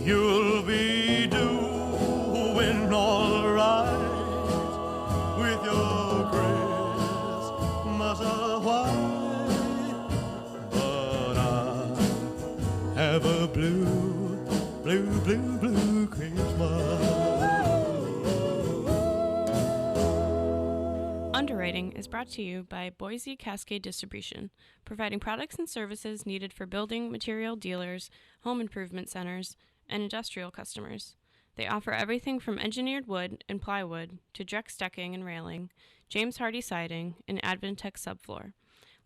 You'll be doing all right with your Christmas of white, but I have a blue, blue, blue, blue Christmas. Underwriting is brought to you by Boise Cascade Distribution, providing products and services needed for building material dealers, home improvement centers, and industrial customers. They offer everything from engineered wood and plywood to Drex decking and railing, James Hardy siding, and Advantech subfloor.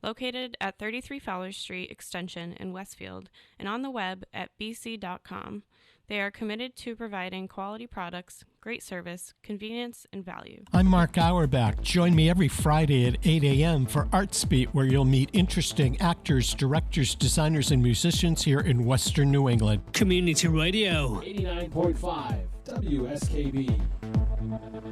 Located at 33 Fowler Street Extension in Westfield and on the web at bc.com, they are committed to providing quality products, great service, convenience, and value. I'm Mark Auerbach. Join me every Friday at 8 a.m. for ArtsBeat, where you'll meet interesting actors, directors, designers, and musicians here in Western New England. Community Radio. 89.5 WSKB.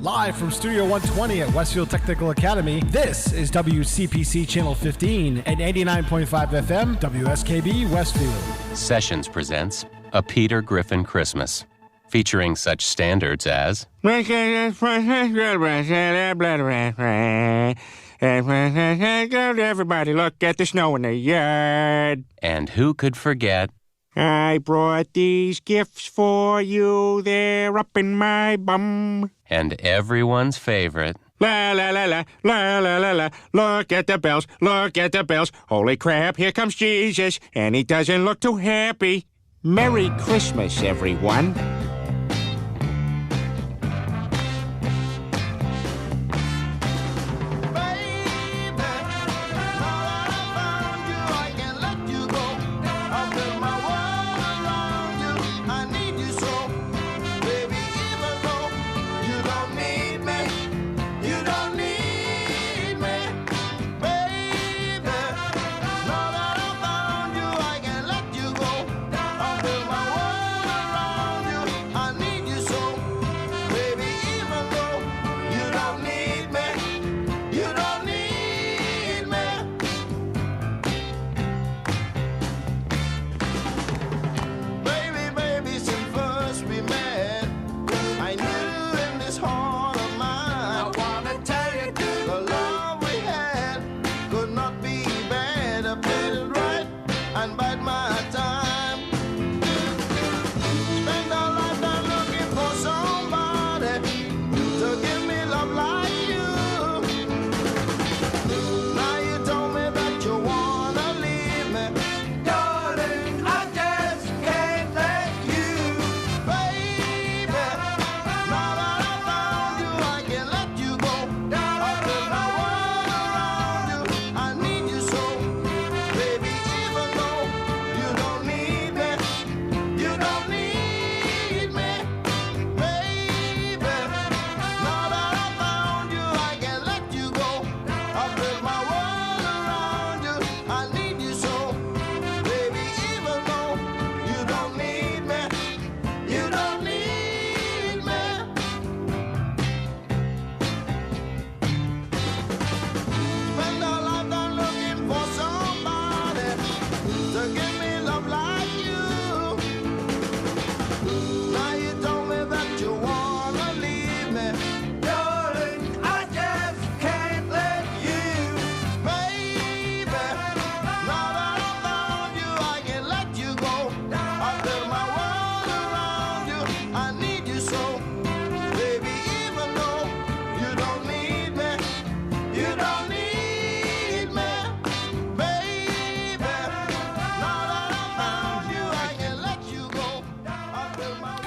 Live from Studio 120 at Westfield Technical Academy, this is WCPC Channel 15 and 89.5 FM WSKB Westfield. Sessions presents A Peter Griffin Christmas, featuring such standards as everybody look at the snow in the yard. And who could forget I brought these gifts for you, they're up in my bum. And everyone's favorite La la la la, la la la la, look at the bells, holy crap, here comes Jesus, and he doesn't look too happy. Merry Christmas, everyone.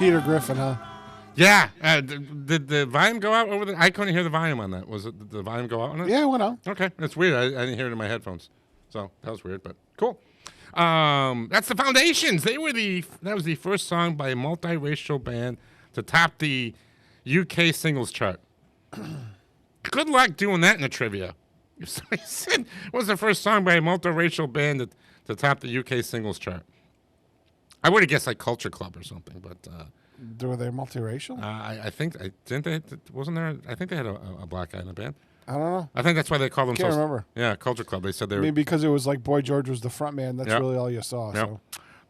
Peter Griffin, huh? Yeah. Did the volume go out over I couldn't hear the volume on that. Did the volume go out on it? Yeah, it went out. Okay. That's weird. I didn't hear it in my headphones. So that was weird, but cool. That's the Foundations. That was the first song by a multiracial band to top the UK singles chart. Good luck doing that in the trivia. If somebody said it was the first song by a multiracial band to top the UK singles chart. I would have guessed like Culture Club or something, but were they multiracial? I think didn't they? Wasn't there? I think they had a black guy in the band. I don't know. I think that's why they call themselves. Can't remember. Yeah, Culture Club. They said they were. I mean, because it was like Boy George was the front man. That's really all you saw. Yep.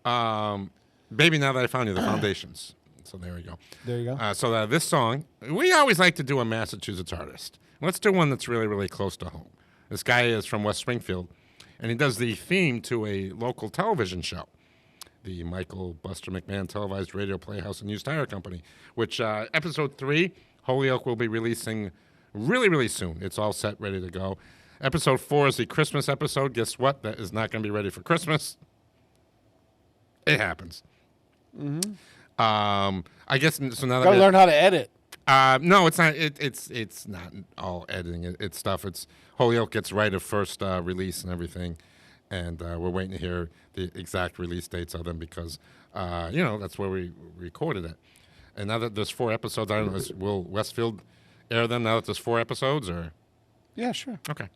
So. Baby, now that I found you, the Foundations. So there we go. There you go. So this song, we always like to do a Massachusetts artist. Let's do one that's really, really close to home. This guy is from West Springfield, and he does the theme to a local television show, the Michael Buster McMahon televised radio playhouse and used tire company, which episode 3, Holyoke will be releasing really, really soon. It's all set, ready to go. Episode 4 is the Christmas episode. Guess what? That is not going to be ready for Christmas. It happens. Mm-hmm. I guess so. Now Gotta learn how to edit. No, it's not. It's not all editing. It's stuff. It's Holyoke gets right of first release and everything, and we're waiting to hear the exact release dates of them because that's where we recorded it. And now that there's 4 episodes, I don't know. Will Westfield air them now that there's 4 episodes or? Yeah, sure. Okay.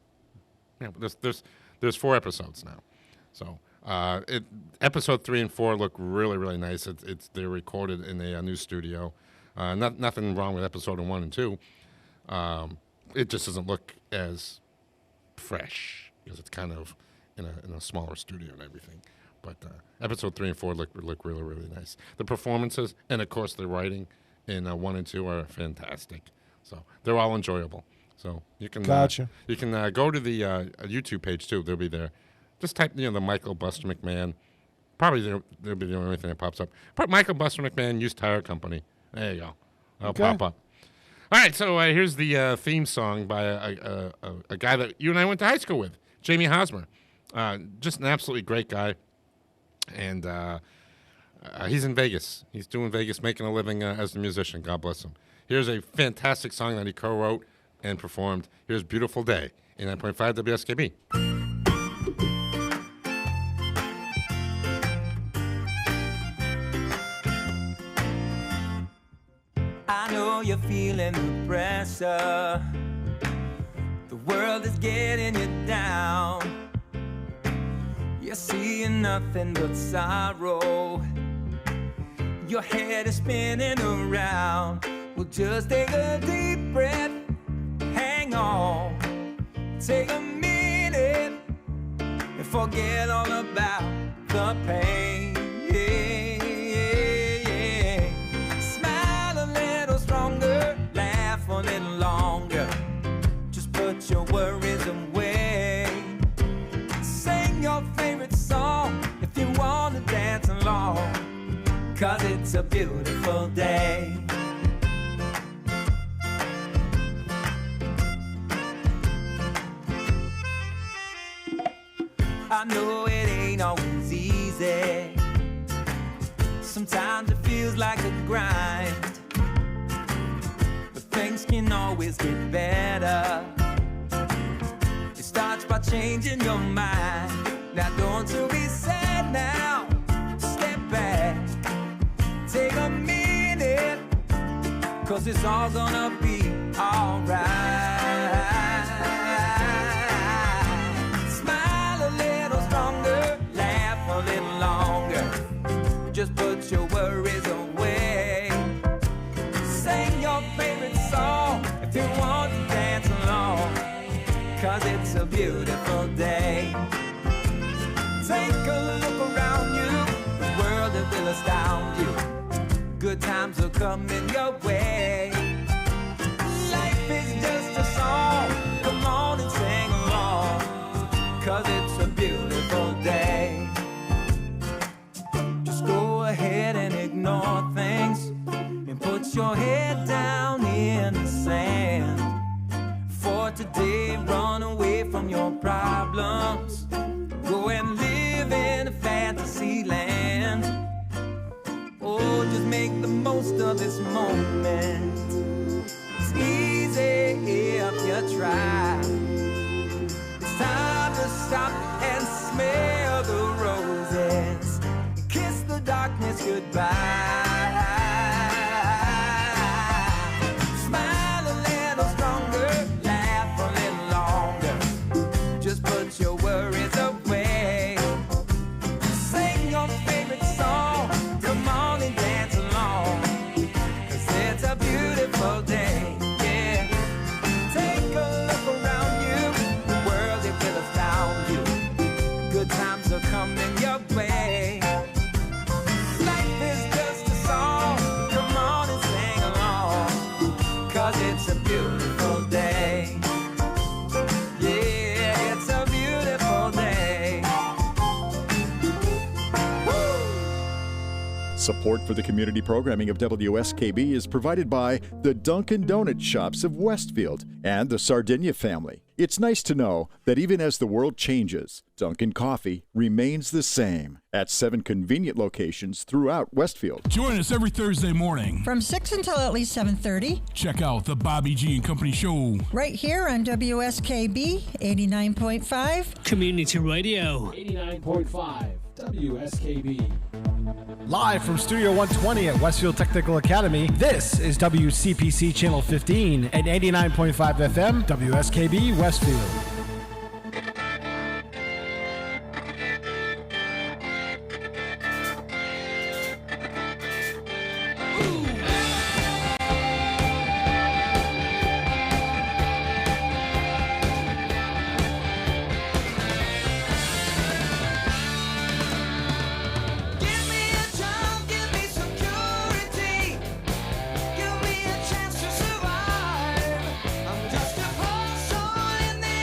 Yeah, but there's 4 episodes now, so. Episode 3 and 4 look really, really nice. They're recorded in a new studio. Nothing wrong with episode 1 and 2. It just doesn't look as fresh because it's kind of in a smaller studio and everything. But episode 3 and 4 look really, really nice. The performances and of course the writing in 1 and 2 are fantastic. So they're all enjoyable. So you can you can go to the YouTube page too. They'll be there. Just type, the Michael Buster McMahon. Probably they'll be the only thing that pops up. Put Michael Buster McMahon Used Tire Company. There you go. That'll pop up. All right, so here's the theme song by a guy that you and I went to high school with, Jamie Hosmer. Just an absolutely great guy. And he's in Vegas. He's doing Vegas, making a living as a musician. God bless him. Here's a fantastic song that he co-wrote and performed. Here's Beautiful Day, 89.5 WSKB. I know you're feeling the pressure. The world is getting you down. You're seeing nothing but sorrow. Your head is spinning around. Well, just take a deep breath. Hang on. Take a minute and forget all about the pain. Laugh a little longer. Just put your worries away. Sing your favorite song if you want to dance along. 'Cause it's a beautiful day. I know it ain't always easy. Sometimes it feels like a grind. Things can always get better. It starts by changing your mind. Now don't you be sad now. Step back. Take a minute. 'Cause it's all gonna be alright. Smile a little stronger. Laugh a little longer. Just put your worries away. Sing your favorite song if you want to dance along. 'Cause it's a beautiful day. Take a look around you. The world that will astound you. Good times are coming your way. Life is just a song. Come on and sing along. 'Cause it's a beautiful day. Just go ahead and ignore things. Put your head down in the sand. For today, run away from your problems. Go and live in a fantasy land. Oh, just make the most by. Smile a little stronger, laugh a little longer. Just put your worries away. Sing your favorite song, come on and dance along. 'Cause it's a beautiful day, yeah. Take a look around you, the world it will astound you. Good times are coming your way. Life is just a song, come on and sing along. 'Cause it's a beautiful day. Yeah, it's a beautiful day. Support for the community programming of WSKB is provided by the Dunkin' Donut Shops of Westfield and the Sardinia family. It's nice to know that even as the world changes, Dunkin' Coffee remains the same at 7 convenient locations throughout Westfield. Join us every Thursday morning. From 6 until at least 7:30. Check out the Bobby G and Company Show. Right here on WSKB 89.5. Community Radio. 89.5 WSKB. Live from Studio 120 at Westfield Technical Academy, this is WCPC Channel 15 at 89.5 FM, WSKB Westfield. Give me a job, give me security. Give me a chance to survive. I'm just a poor soul in the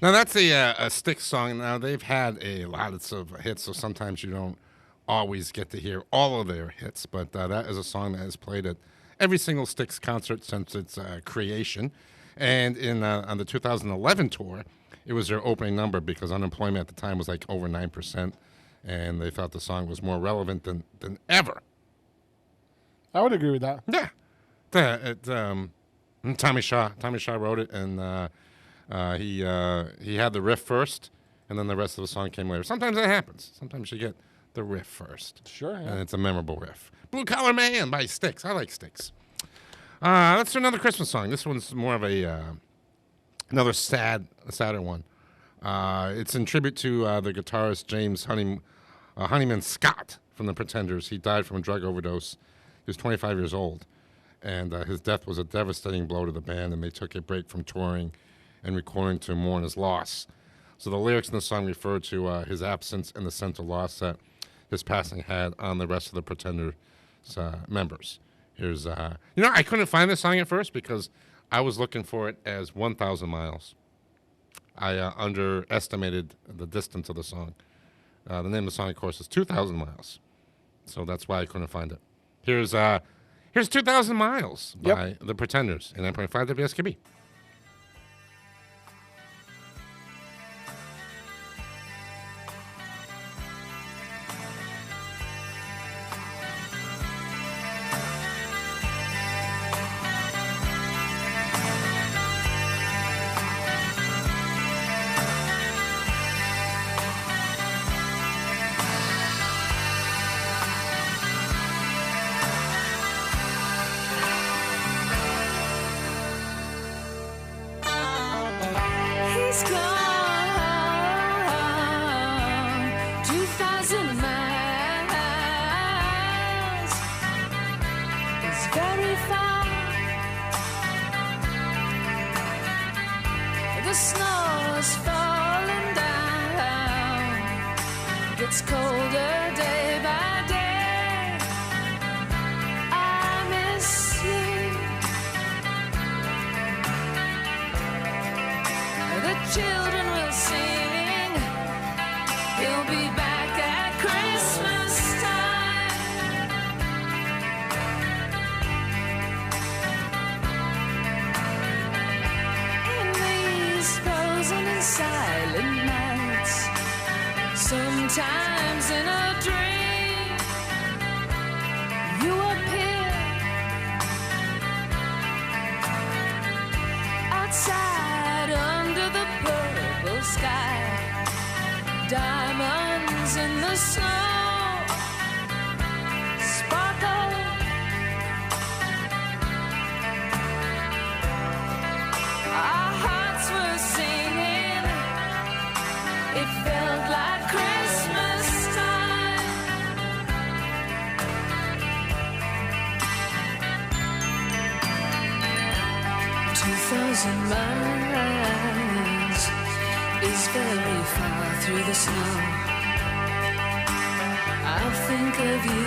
Now, that's a Styx song. Now, they've had a lot of hits, so sometimes you don't always get to hear all of their hits, but that is a song that is played at every single Styx concert since its creation. And on the 2011 tour, it was their opening number because unemployment at the time was like over 9%, and they thought the song was more relevant than ever. I would agree with that. Yeah. Tommy Shaw wrote it, and he had the riff first, and then the rest of the song came later. Sometimes that happens. Sometimes you get the riff first. Sure, yeah. And it's a memorable riff. Blue Collar Man by Styx. I like Styx. Let's do another Christmas song. This one's more of another sadder one. It's in tribute to the guitarist James Honeyman Scott from the Pretenders. He died from a drug overdose. He was 25 years old, and his death was a devastating blow to the band, and they took a break from touring and recording to mourn his loss. So the lyrics in the song refer to his absence and the sense of loss that his passing had on the rest of the Pretenders members. Here's, I couldn't find this song at first because I was looking for it as 1,000 miles. I underestimated the distance of the song. The name of the song, of course, is 2,000 miles. So that's why I couldn't find it. Here's 2,000 Miles by the Pretenders in 9.5 WSKB. He's gone 2,000 miles. It's very far. The snow is falling down. Gets colder day by day. I miss you. The children will sing. He'll be back at Christmas time. In these frozen and silent nights, sometimes in a dream, you appear outside under the purple sky, diamonds in the snow sparkle. Our hearts were singing. It felt like Christmas time. "2,000 miles is very far through the snow. I'll think of you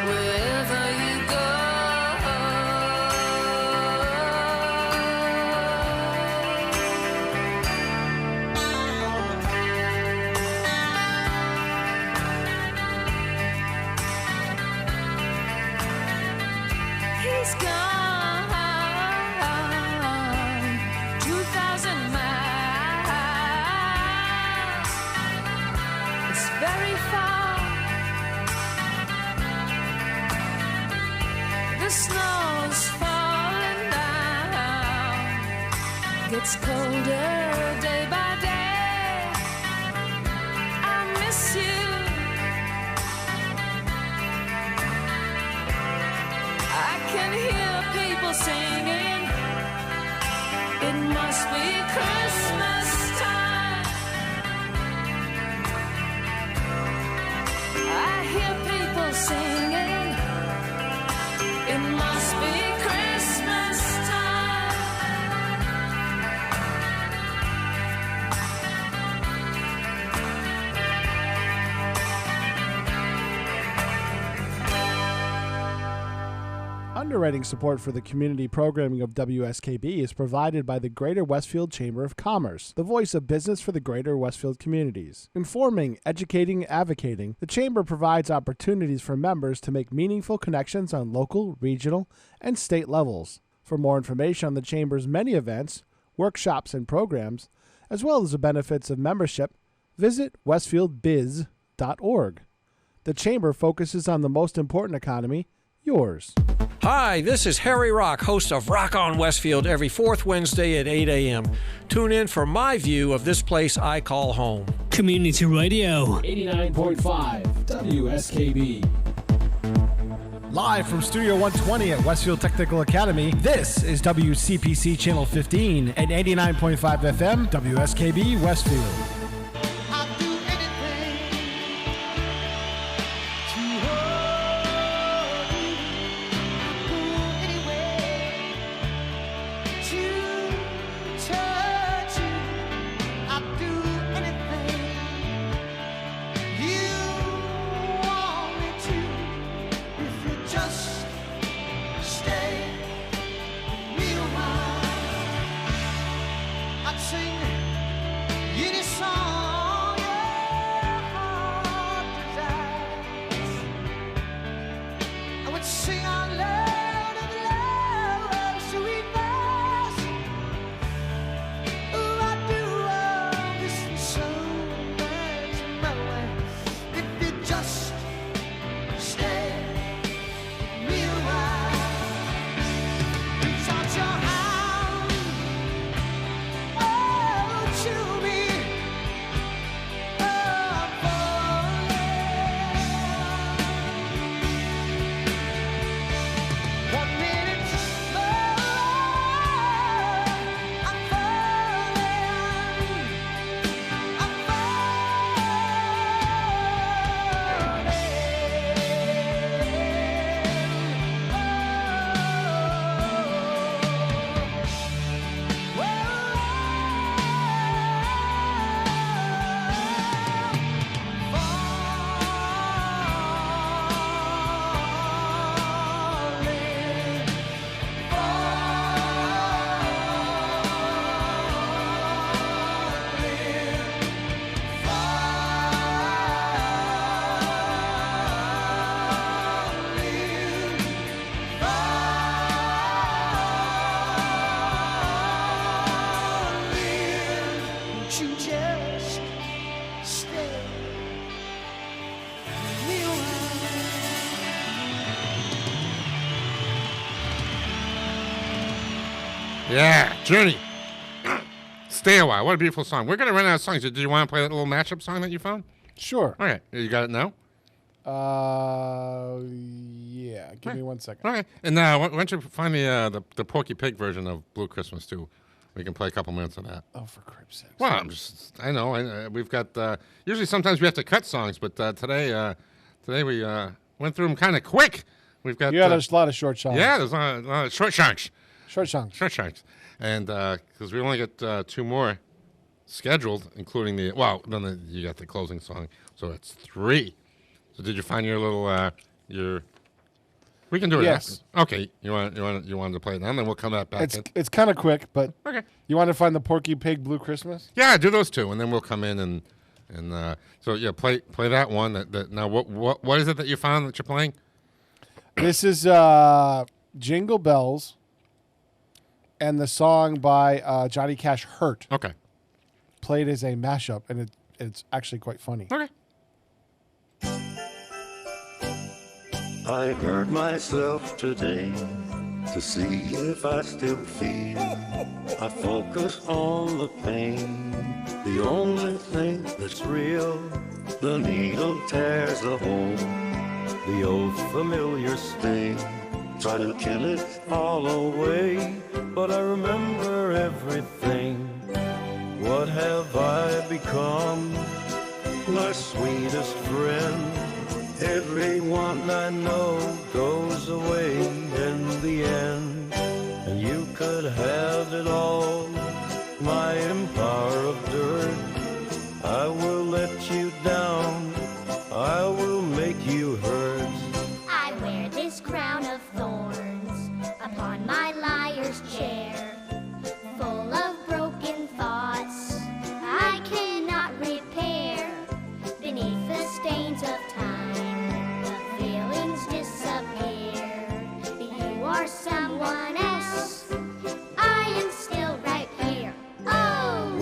wherever you go. He's gone 2,000 miles. It's very far. The snow's falling down. Gets colder day by day. I miss you. I can hear people singing. It must be Christmas time. I hear people singing. It must be Christmas time. Underwriting support for the community programming of WSKB is provided by the Greater Westfield Chamber of Commerce, the voice of business for the Greater Westfield communities. Informing, educating, advocating, the Chamber provides opportunities for members to make meaningful connections on local, regional, and state levels. For more information on the Chamber's many events, workshops, and programs, as well as the benefits of membership, visit westfieldbiz.org. The Chamber focuses on the most important economy, yours. Hi, this is Harry Rock, host of Rock on Westfield every fourth Wednesday at 8 a.m. Tune in for my view of this place I call home. Community Radio. 89.5 WSKB. Live from Studio 120 at Westfield Technical Academy, this is WCPC Channel 15 at 89.5 FM, WSKB Westfield. Yeah, Journey. Stay a while. What a beautiful song. We're going to run out of songs. Do you want to play that little mashup song that you found? Sure. All right. You got it now? Yeah. Give me 1 second. All right. And why don't you find the Porky Pig version of Blue Christmas, too? We can play a couple minutes of that. Oh, for crip's sake. Well, I know. We've got, usually sometimes we have to cut songs, but today we went through them kind of quick. We've got. Yeah, there's a lot of short songs. Yeah, there's a lot of short songs. Short songs. Short songs. And because we only got 2 more scheduled, including then you got the closing song, so it's 3. So did you find your little your? We can do it. Yes. After. Okay. You wanted to play it now, and then we'll come back in. It's kind of quick, but okay. You want to find the Porky Pig Blue Christmas? Yeah, do those 2, and then we'll come in and so yeah, play that one. That now what is it that you found that you're playing? This is Jingle Bells. And the song by Johnny Cash, Hurt. Okay. Played as a mashup, and it's actually quite funny. Okay. I hurt myself today to see if I still feel. I focus on the pain, the only thing that's real. The needle tears the hole, the old familiar sting. Try to kill it all away, but I remember everything. What have I become? My sweetest friend. Everyone I know goes away in the end, and you could have it all. My empire of dirt, I will let you down. I will make you hurt. I wear this crown of thorns.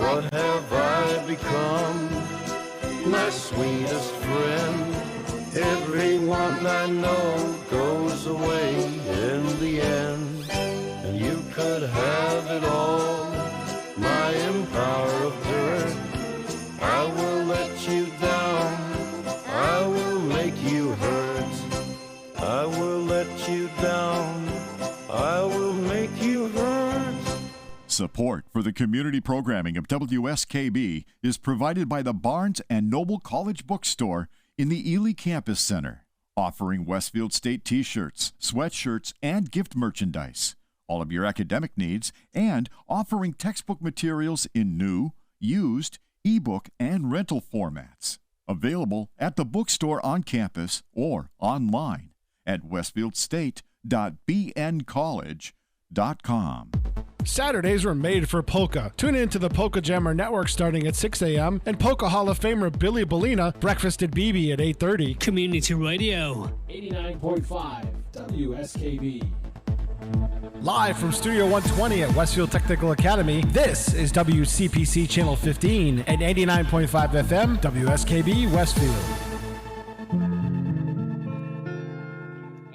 What have I become? My sweetest friend. Everyone I know goes away in the end. And you could have it all, my empire of dirt. I will let you down, I will make you hurt. I will let you down, I will make you hurt. Support for the community programming of WSKB is provided by the Barnes & Noble College Bookstore in the Ely Campus Center, offering Westfield State t-shirts, sweatshirts, and gift merchandise, all of your academic needs, and offering textbook materials in new, used, ebook, and rental formats. Available at the bookstore on campus or online at westfieldstate.bncollege.com. Saturdays were made for polka. Tune in to the Polka Jammer Network starting at 6 a.m. and Polka Hall of Famer Billy Bellina, Breakfast at BB at 8:30. Community Radio. 89.5 WSKB. Live from Studio 120 at Westfield Technical Academy, this is WCPC Channel 15 and 89.5 FM WSKB Westfield.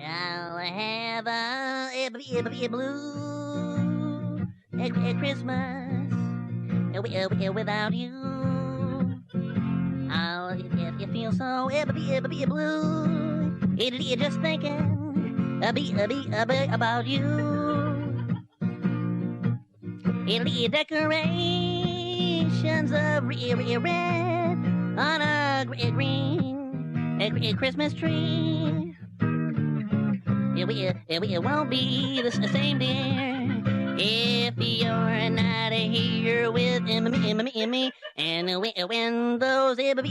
I'll have a blue Christmas without you. Oh, it feels so blue. It just thinking about you. It'll decorations of red on a green Christmas tree. It won't be the same, dear, if you're not here with me. And when those blue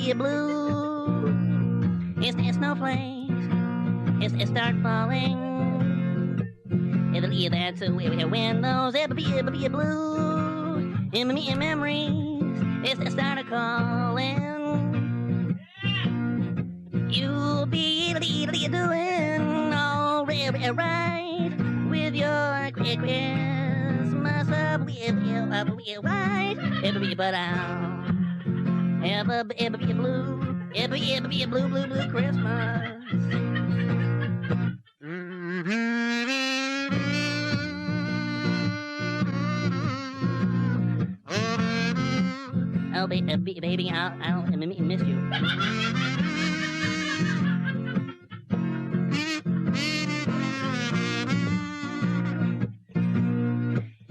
snowflakes start falling, that's when those blue memories start calling. You'll be doing all right with your Christmas up right, but I'll ever be blue Christmas. Oh, baby, I'll miss you.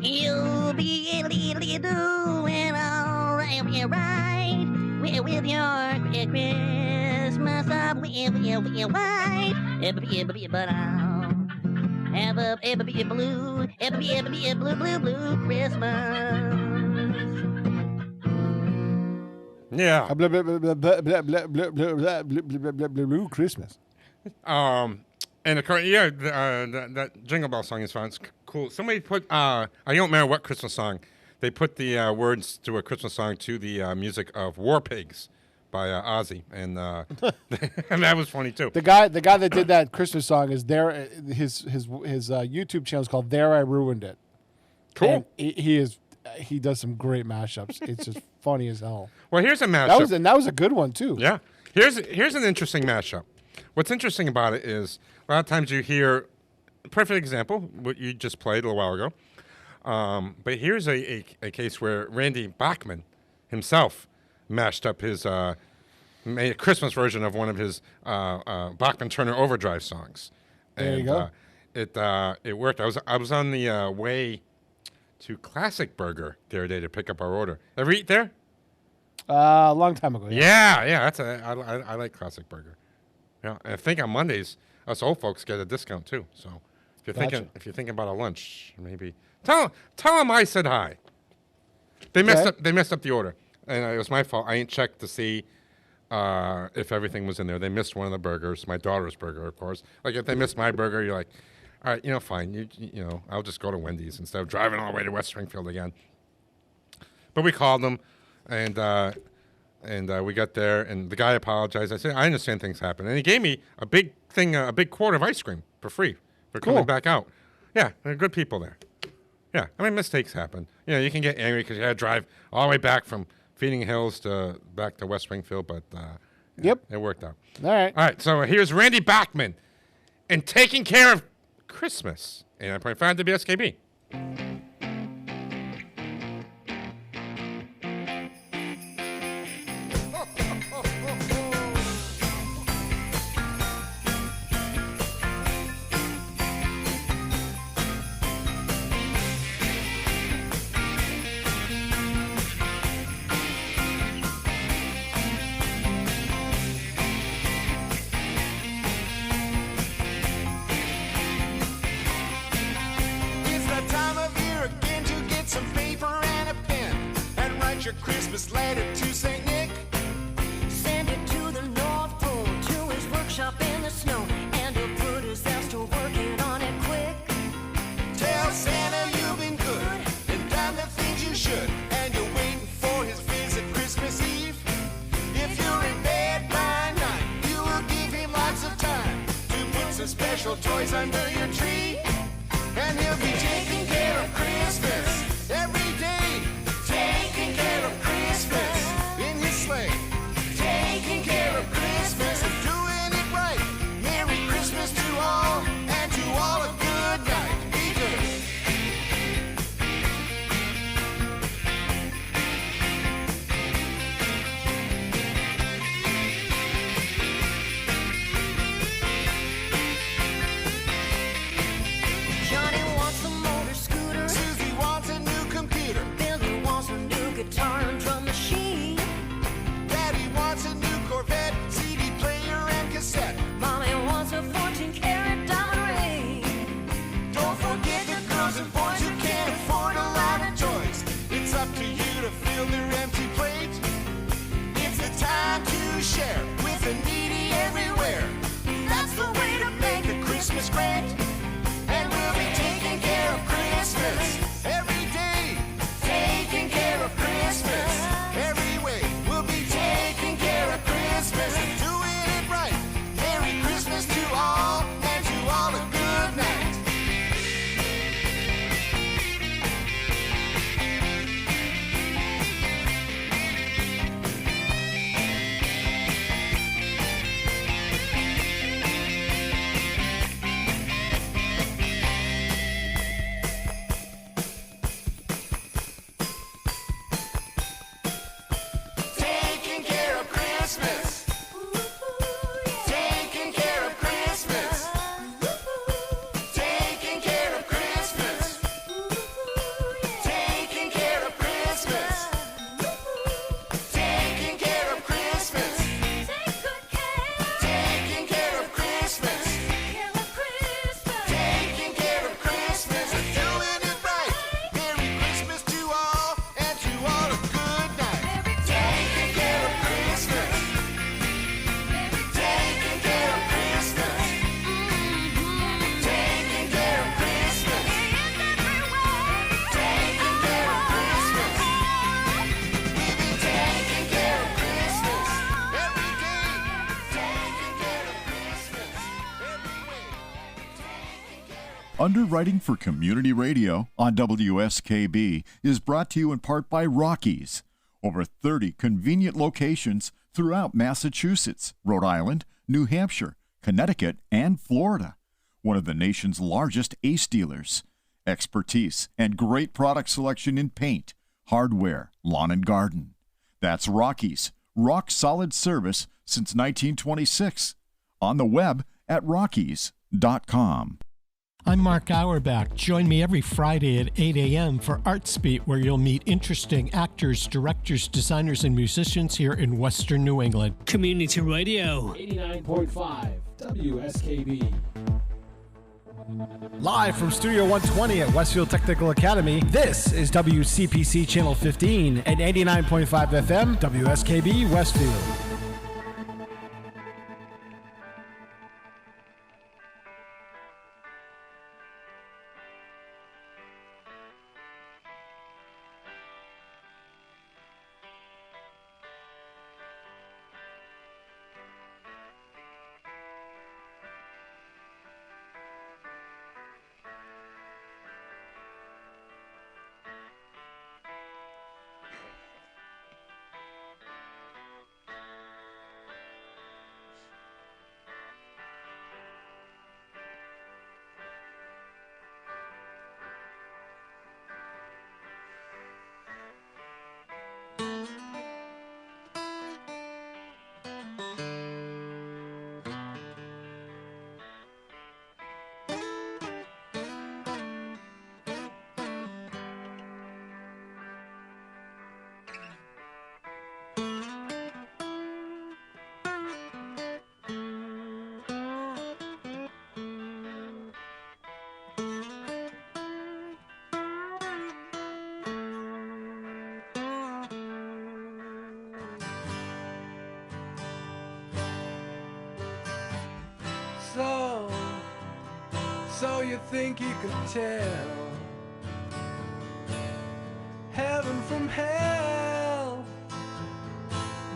You'll be doing all right with your Christmas up white, but I'll have a blue Christmas. Yeah. Blue Christmas. And that Jingle Bell song is fun. It's cool. Somebody put, I don't remember what Christmas song, they put the words to a Christmas song to the music of War Pigs by Ozzy, and and that was funny too. The guy that did that Christmas song is there. His YouTube channel is called There I Ruined It. Cool. And he does some great mashups. It's just funny as hell. Well, here's a mashup. That was a good one too. Yeah. Here's an interesting mashup. What's interesting about it is a lot of times you hear, perfect example, what you just played a little while ago. But here's a case where Randy Bachman himself mashed up his, made a Christmas version of one of his Bachman Turner Overdrive songs. There you go. It worked. I was on the way to Classic Burger the other day to pick up our order. Ever eat there? A long time ago. Yeah. I like Classic Burger. Yeah, and I think on Mondays us old folks get a discount too. So if you're thinking about a lunch, maybe tell them I said hi. They messed up the order, and it was my fault. I didn't check to see if everything was in there. They missed one of the burgers, my daughter's burger, of course. Like if they missed my burger, you're like, all right, fine. You know, I'll just go to Wendy's instead of driving all the way to West Springfield again. But we called them, and we got there, and the guy apologized. I said, I understand things happen. And he gave me a big quart of ice cream for free for coming back out. Yeah, they're good people there. Yeah, I mean, mistakes happen. you can get angry because you had to drive all the way back from Feeding Hills back to West Springfield, but Yep. it worked out. All right. All right, so here's Randy Bachman and Taking Care of Christmas. 89.5 WSKB. It's that time of year again to get some paper and a pen and write your Christmas letter to St. Nick. Send it to the North Pole, to his workshop in the snow, and he'll put his ass to working on it quick. Tell Santa you've been good and done the things you should, and you're waiting for his visit Christmas Eve. If you're in bed by night, you will give him lots of time to put some special toys under your tree. And he'll be taking care of Christmas every day. Taking care of Christmas in his sleigh. Taking care of Christmas and doing it right. Merry Christmas to all, and to all a good night. Be good. Johnny wants a motor scooter. Susie wants a new computer. Billy wants a new guitar and drum machine. Daddy wants a new Corvette, CD player and cassette. Mommy wants a 14-karat diamond ring. Don't forget the girls and boys who can't afford a lot of toys. It's up to you to fill their empty plate. It's the time to share with the needy everywhere. That's the way to make a Christmas great. And we'll be taking care of Christmas every day. Taking care of Christmas every way. We'll be taking care of Christmas and doing it right. Merry Christmas to all, and to all a good night. Taking care of Christmas. Taking care of Christmas. Taking care of Christmas. Taking care of Christmas. Taking care of Christmas. Taking care of Christmas. Taking care of Christmas and doing it right. Merry Christmas to all, and to all a good night. Taking care of Christmas. Taking care of Christmas. Taking care of Christmas. Taking care of Christmas. We've been taking care of Christmas every day. Taking care of Christmas every way. Underwriting for Community Radio on WSKB is brought to you in part by Rockies. Over 30 convenient locations throughout Massachusetts, Rhode Island, New Hampshire, Connecticut, and Florida. One of the nation's largest ACE dealers. Expertise and great product selection in paint, hardware, lawn and garden. That's Rockies. Rock solid service since 1926. On the web at rockies.com. I'm Mark Auerbach. Join me every Friday at 8 a.m. for ArtSpeak, where you'll meet interesting actors, directors, designers, and musicians here in Western New England. Community Radio. 89.5 WSKB. Live from Studio 120 at Westfield Technical Academy, this is WCPC Channel 15 at 89.5 FM, WSKB Westfield. So you think you can tell heaven from hell,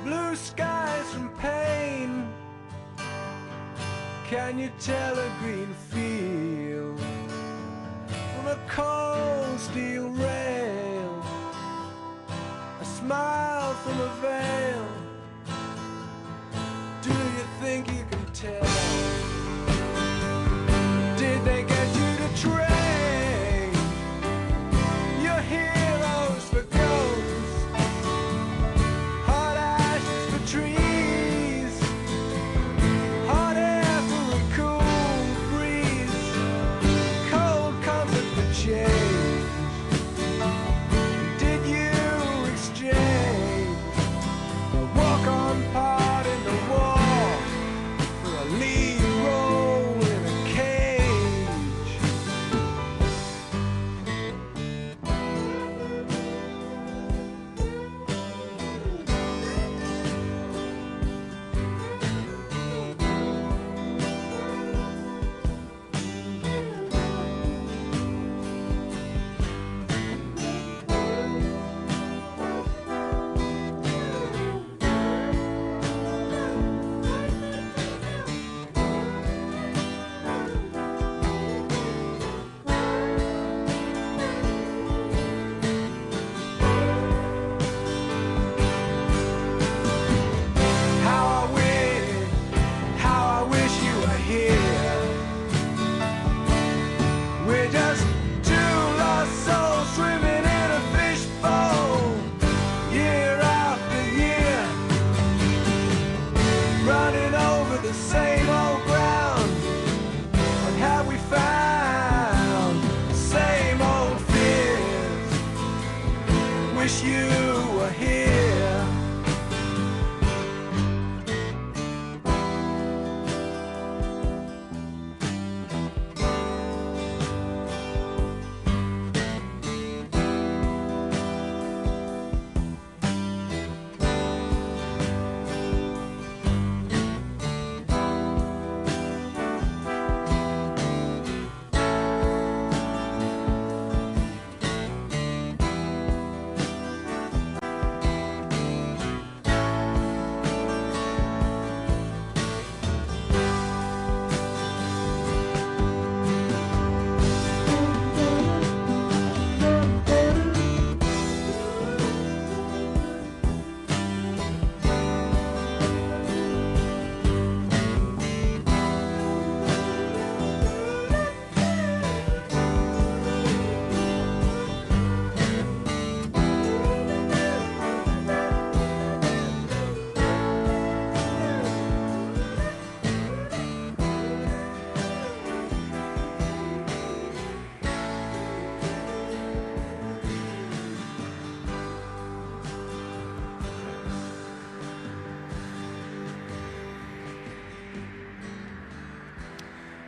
blue skies from pain? Can you tell a green field from a cold steel rail, a smile from a veil? Do you think you can tell? Did they get you to trade your heroes for ghosts, hot ashes for trees, hot air for a cool breeze, cold comfort for change? Did you exchange a walk-on part in the war for a lead role in a cage? How I wish you were here. We're just two lost souls swimming in a fishbowl, year after year, running over the same old ground. What have we found? The same old fears. Wish you were here.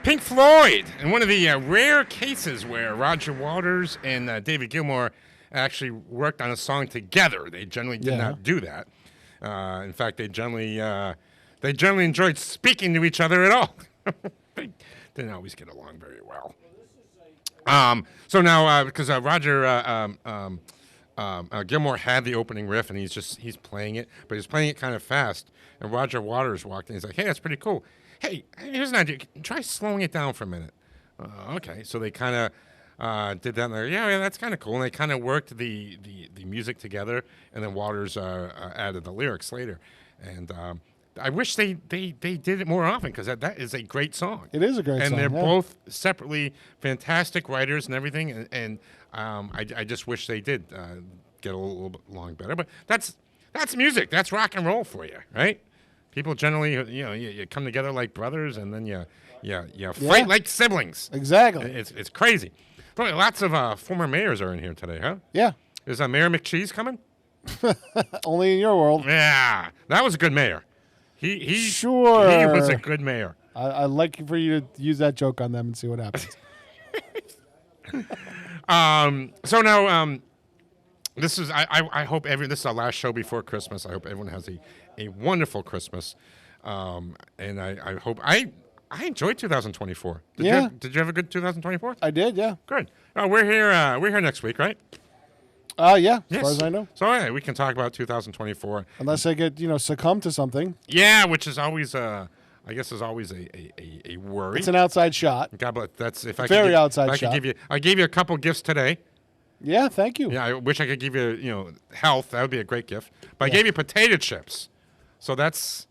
Pink Floyd, in one of the rare cases where Roger Waters and David Gilmour actually worked on a song together. They generally did not do that. In fact, they generally enjoyed speaking to each other at all. They didn't always get along very well. So now, because Roger Gilmour had the opening riff, and he's playing it, but he's playing it kind of fast. And Roger Waters walked in. He's like, "Hey, that's pretty cool. Hey, here's an idea. Try slowing it down for a minute." Okay, so they kind of did that. And they're, yeah, that's kind of cool. And they kind of worked the music together, and then Waters added the lyrics later. And I wish they did it more often, because that is a great song. It is a great song. And they're both separately fantastic writers and everything. And I just wish they did get a little bit along better. But that's music. That's rock and roll for you, right? People generally, you come together like brothers, and then you fight like siblings. Exactly. It's crazy. Boy, lots of former mayors are in here today, huh? Yeah. Is Mayor McCheese coming? Only in your world. Yeah, that was a good mayor. He sure. He was a good mayor. I'd like for you to use that joke on them and see what happens. So now, this is I hope this is our last show before Christmas. I hope everyone has a wonderful Christmas, and I hope I enjoyed 2024. Yeah. Did you have a good 2024? I did, yeah. Good. We're here. We're here next week, right? Yeah, Yes. as far as I know. So yeah, we can talk about 2024. Unless I get, succumb to something. Yeah, which is always, I guess, is always a worry. It's an outside shot. God bless. That's if I Very could give, outside if I shot. Could give you. I gave you a couple gifts today. Yeah, thank you. Yeah, I wish I could give you, health. That would be a great gift. But I Yeah. gave you potato chips, so that's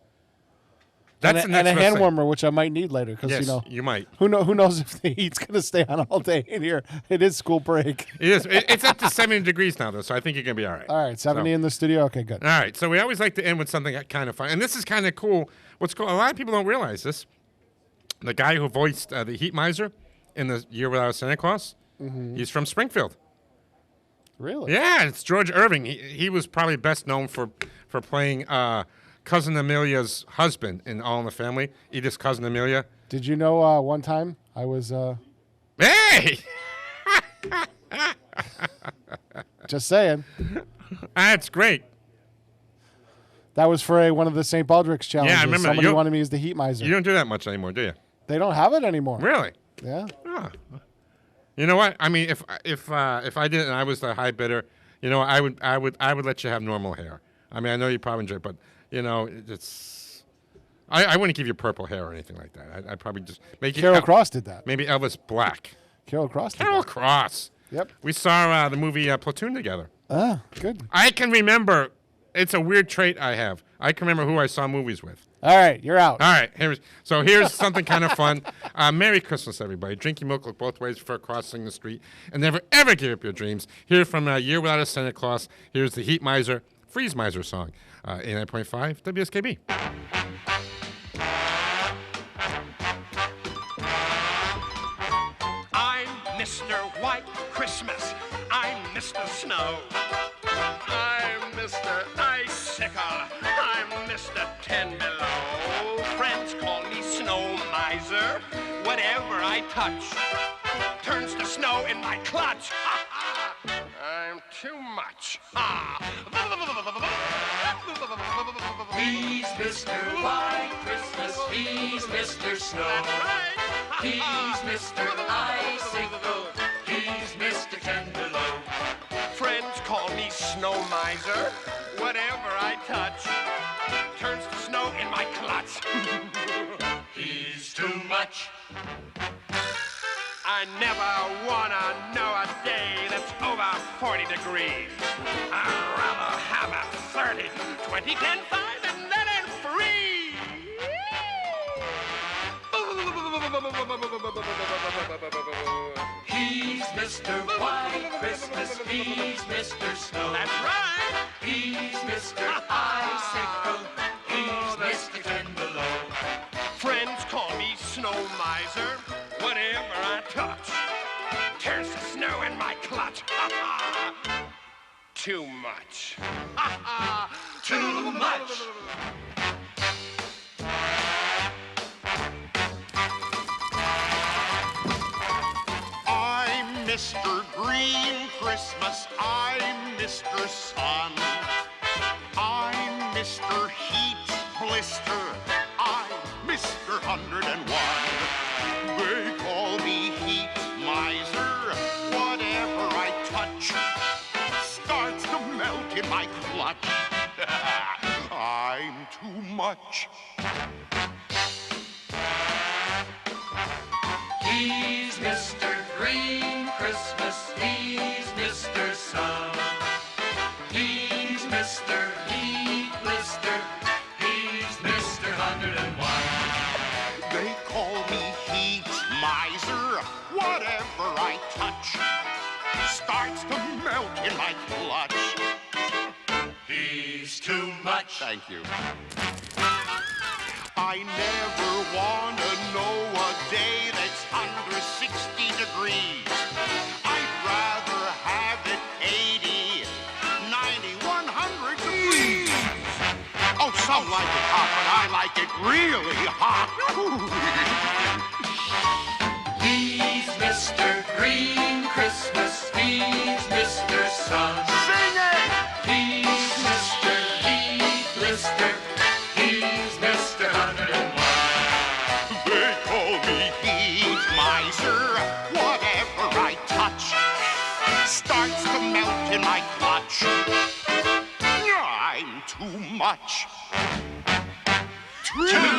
And the a next best hand thing. warmer, which I might need later, because Yes, you might. Who knows if the heat's going to stay on all day in here? It is school break. It is. It's up to 70 degrees now, though, so I think you're gonna be all right. All right, 70 in the studio. Okay, good. All right, so we always like to end with something kind of fun, and this is kind of cool. What's cool? A lot of people don't realize this. The guy who voiced the Heat Miser in The Year Without Santa Claus, he's from Springfield. Really? Yeah, it's George Irving. He was probably best known for playing Cousin Amelia's husband in All in the Family. Edith's cousin Amelia. Did you know one time I was... Hey! Just saying. That's great. That was for one of the St. Baldrick's challenges. Yeah, I remember. Somebody wanted me as the Heat Miser. You don't do that much anymore, do you? They don't have it anymore. Really? Yeah. Oh. You know what? I mean, if I did it and I was the high bidder, I would let you have normal hair. I mean, I know you probably enjoy it, but it's. I wouldn't give you purple hair or anything like that. I'd probably just make you. Carol Cross did that. Maybe Elvis Black. Carol Cross did Carol that. Cross. Yep. We saw the movie Platoon together. Ah, good. I can remember. It's a weird trait I have. I can remember who I saw movies with. All right, you're out. All right, here's something kind of fun. Merry Christmas, everybody. Drink your milk, look both ways before crossing the street, and never, ever give up your dreams. Here from A Year Without a Santa Claus, here's the Heat Miser, Freeze Miser song, 89.5 WSKB. I'm Mr. White Christmas. I'm Mr. Snow. I'm Mr. Icicle. I'm Mr. 10 Below. Friends call me Snow Miser. Whatever I touch turns to snow in my clutch. I'm too much. He's Mr. White Christmas, he's Mr. Snow. He's Mr. Icicle, he's Mr. 10 Below. Friends call me Snow Miser. Whatever I touch turns to snow in my clutch. He's too much. I never wanna know a day that's over 40 degrees. I'd rather have a 30, 20, 10, 5, and then I'm free. He's Mr. White Christmas, he's Mr. Snow. That's right. He's Mr. Icicle, he's Mr. 10 Below. Friends call me Snow Miser. Whatever I touch turns to snow in my clutch. Too much. Too much. I'm Mr. Green Christmas. I'm Mr. Sun. I'm Mr. Heat Blister. I'm Mr. 101. They call me Heat Miser. Whatever I touch starts to melt in my clutch. I'm too much. He's Mr. Green Christmas, he's Mr. Sun. He's Mr. Heat Blister, he's Mr. 101. They call me Heat Miser. Whatever I touch starts to melt in my clutch. He's too much. Thank you. I never want to know a day that's under 60 degrees. I'd rather have it 80, 90, 100 degrees. Oh, some like it hot, but I like it really hot. He's Mr. Green Christmas, he's Mr. Sun. Sing it! He's Mr. Heat Blister, he's Mr. 101. They too much. Too